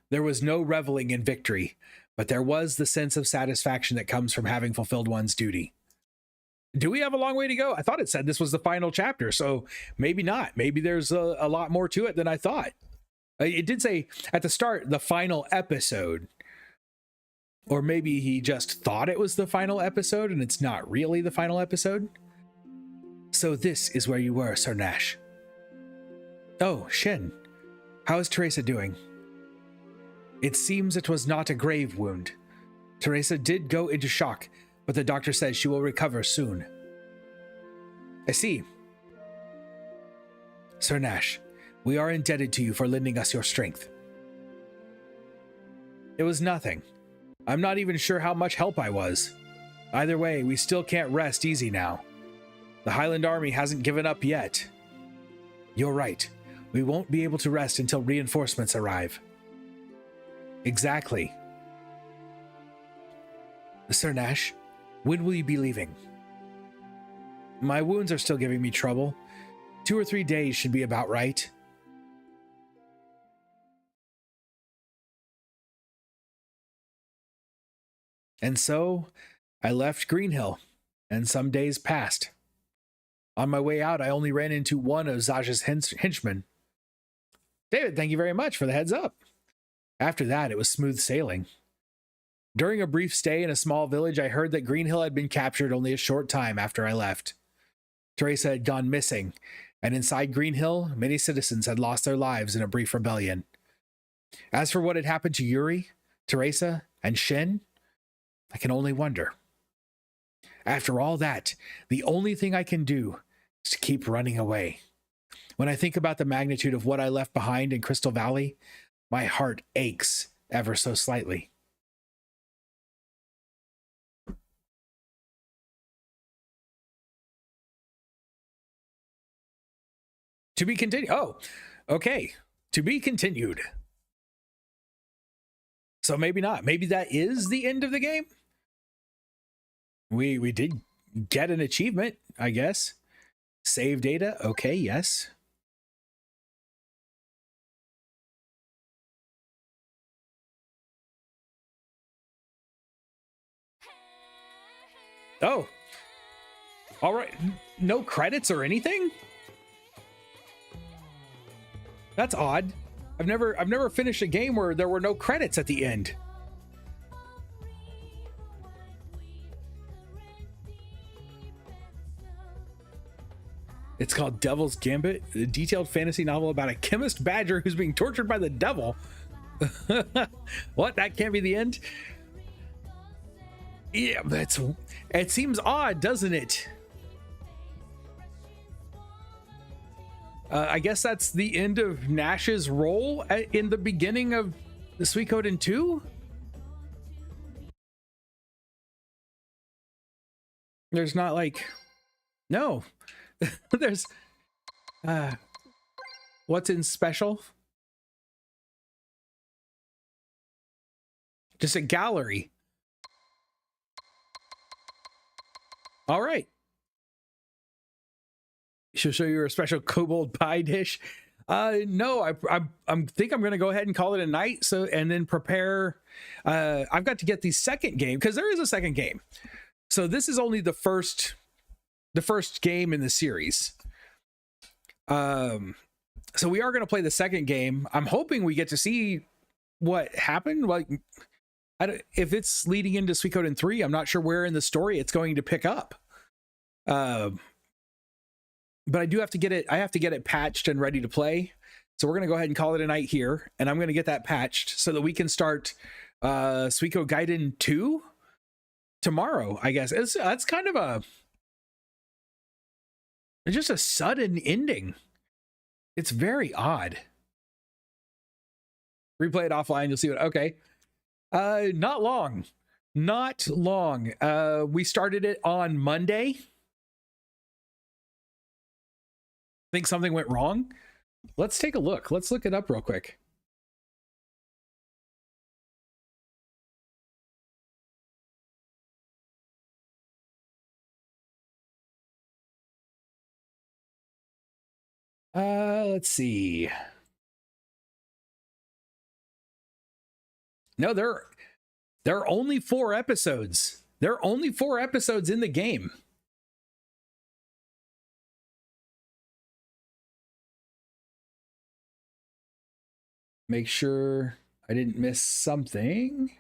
Speaker 1: There was no reveling in victory, but there was the sense of satisfaction that comes from having fulfilled one's duty. Do we have a long way to go? I thought it said this was the final chapter, so maybe not. Maybe there's a lot more to it than I thought. It did say at the start, the final episode. Or maybe he just thought it was the final episode and it's not really the final episode. So this is where you were, Sir Nash. Oh, Shin. How is Teresa doing? It seems it was not a grave wound. Teresa did go into shock, but the doctor says she will recover soon. I see. Sir Nash, we are indebted to you for lending us your strength. It was nothing. I'm not even sure how much help I was. Either way, we still can't rest easy now. The Highland Army hasn't given up yet. You're right. We won't be able to rest until reinforcements arrive. Exactly. Sir Nash, when will you be leaving? My wounds are still giving me trouble. 2 or 3 days should be about right. And so, I left Greenhill, and some days passed. On my way out, I only ran into one of Zaja's henchmen. David, thank you very much for the heads up. After that, it was smooth sailing. During a brief stay in a small village, I heard that Greenhill had been captured only a short time after I left. Teresa had gone missing, and inside Greenhill, many citizens had lost their lives in a brief rebellion. As for what had happened to Yuri, Teresa, and Shin, I can only wonder. After all that, the only thing I can do is to keep running away. When I think about the magnitude of what I left behind in Crystal Valley, my heart aches ever so slightly. To be continued. Oh, okay. To be continued. So maybe not. Maybe that is the end of the game. We did get an achievement, I guess. Save data. Okay, yes. Oh. All right. No credits or anything? That's odd. I've never finished a game where there were no credits at the end. It's called Devil's Gambit, a detailed fantasy novel about a chemist badger who's being tortured by the devil. What? That can't be the end? Yeah, it seems odd, doesn't it? I guess that's the end of Nash's role in the beginning of the Suikoden II? There's not like... No. There's... what's in special? Just a gallery. All right. She'll show you a special kobold pie dish. No, I think I'm going to go ahead and call it a night. So, and then prepare. I've got to get the second game because there is a second game. So this is only the first game in the series. So we are going to play the second game. I'm hoping we get to see what happened. Like, if it's leading into Suikoden 3, I'm not sure where in the story it's going to pick up. but I do have to get it. I have to get it patched and ready to play. So we're going to go ahead and call it a night here, and I'm going to get that patched so that we can start Suikogaiden II tomorrow, I guess. That's kind of it's just a sudden ending. It's very odd. Replay it offline, you'll see what, okay. Not long. Not long. We started it on Monday. Think something went wrong? Let's take a look. Let's look it up real quick. Let's see. No, there are only 4 episodes. There are only 4 episodes in the game. Make sure I didn't miss something.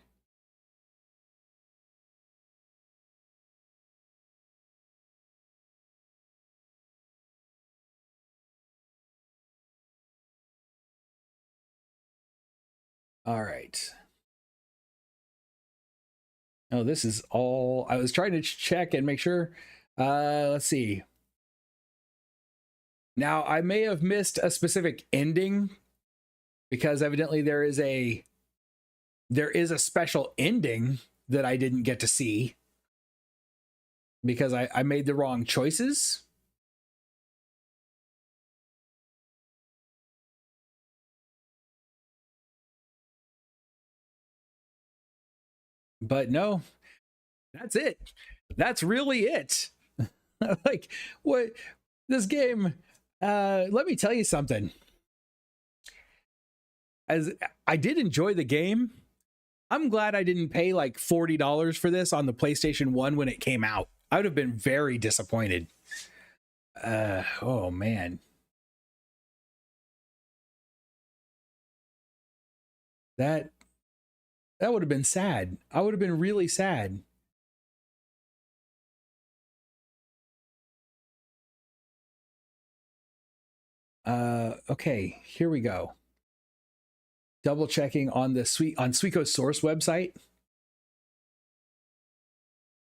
Speaker 1: All right. Oh, this is all. I was trying to check and make sure. Let's see. Now, I may have missed a specific ending because evidently there is a special ending that I didn't get to see because I made the wrong choices. But no, that's it. That's really it. Like, what this game, let me tell you something. As I did enjoy the game, I'm glad I didn't pay like $40 for this on the PlayStation 1 when it came out. I would have been very disappointed. Oh man. That would have been sad. I would have been really sad. Okay, here we go. Double checking on the Suiko's source website.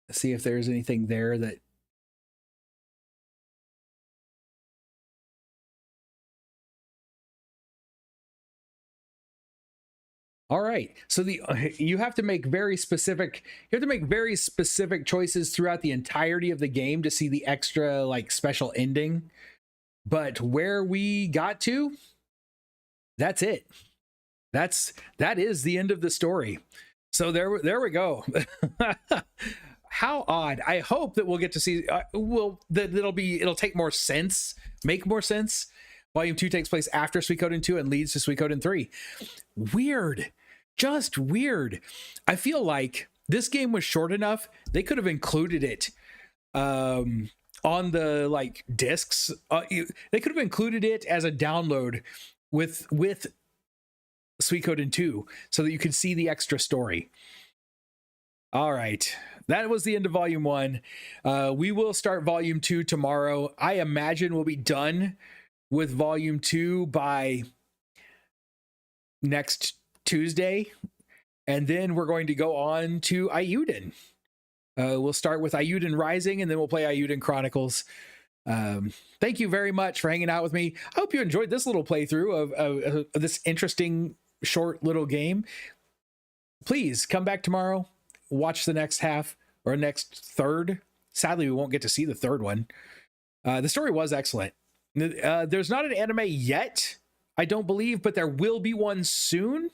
Speaker 1: Let's see if there's anything there that. All right, so you have to make very specific. You have to make very specific choices throughout the entirety of the game to see the extra like special ending. But where we got to, that's it. That is the end of the story. So there we go. How odd. I hope that we'll get to see it'll take more sense, make more sense. Volume 2 takes place after Suikoden 2 and leads to Suikoden 3. Weird. Just weird. I feel like this game was short enough. They could have included it on the like discs. They could have included it as a download with Suikoden 2 so that you could see the extra story. All right. That was the end of Volume 1. We will start Volume 2 tomorrow. I imagine we'll be done with Volume 2 by next Tuesday. And then we're going to go on to Eiyuden. We'll start with Eiyuden Rising, and then we'll play Eiyuden Chronicles. Thank you very much for hanging out with me. I hope you enjoyed this little playthrough of this interesting short little game. Please come back tomorrow, watch the next half or next third. Sadly, we won't get to see the third one. The story was excellent. There's not an anime yet, I don't believe, but there will be one soon.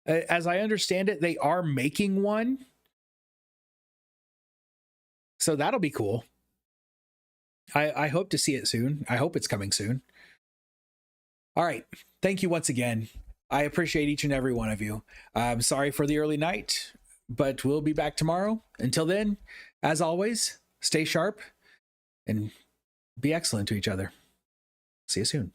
Speaker 1: As I understand it, they are making one. So that'll be cool. I hope to see it soon. I hope it's coming soon. All right. Thank you once again. I appreciate each and every one of you. I'm sorry for the early night, but we'll be back tomorrow. Until then, as always, stay sharp and be excellent to each other. See you soon.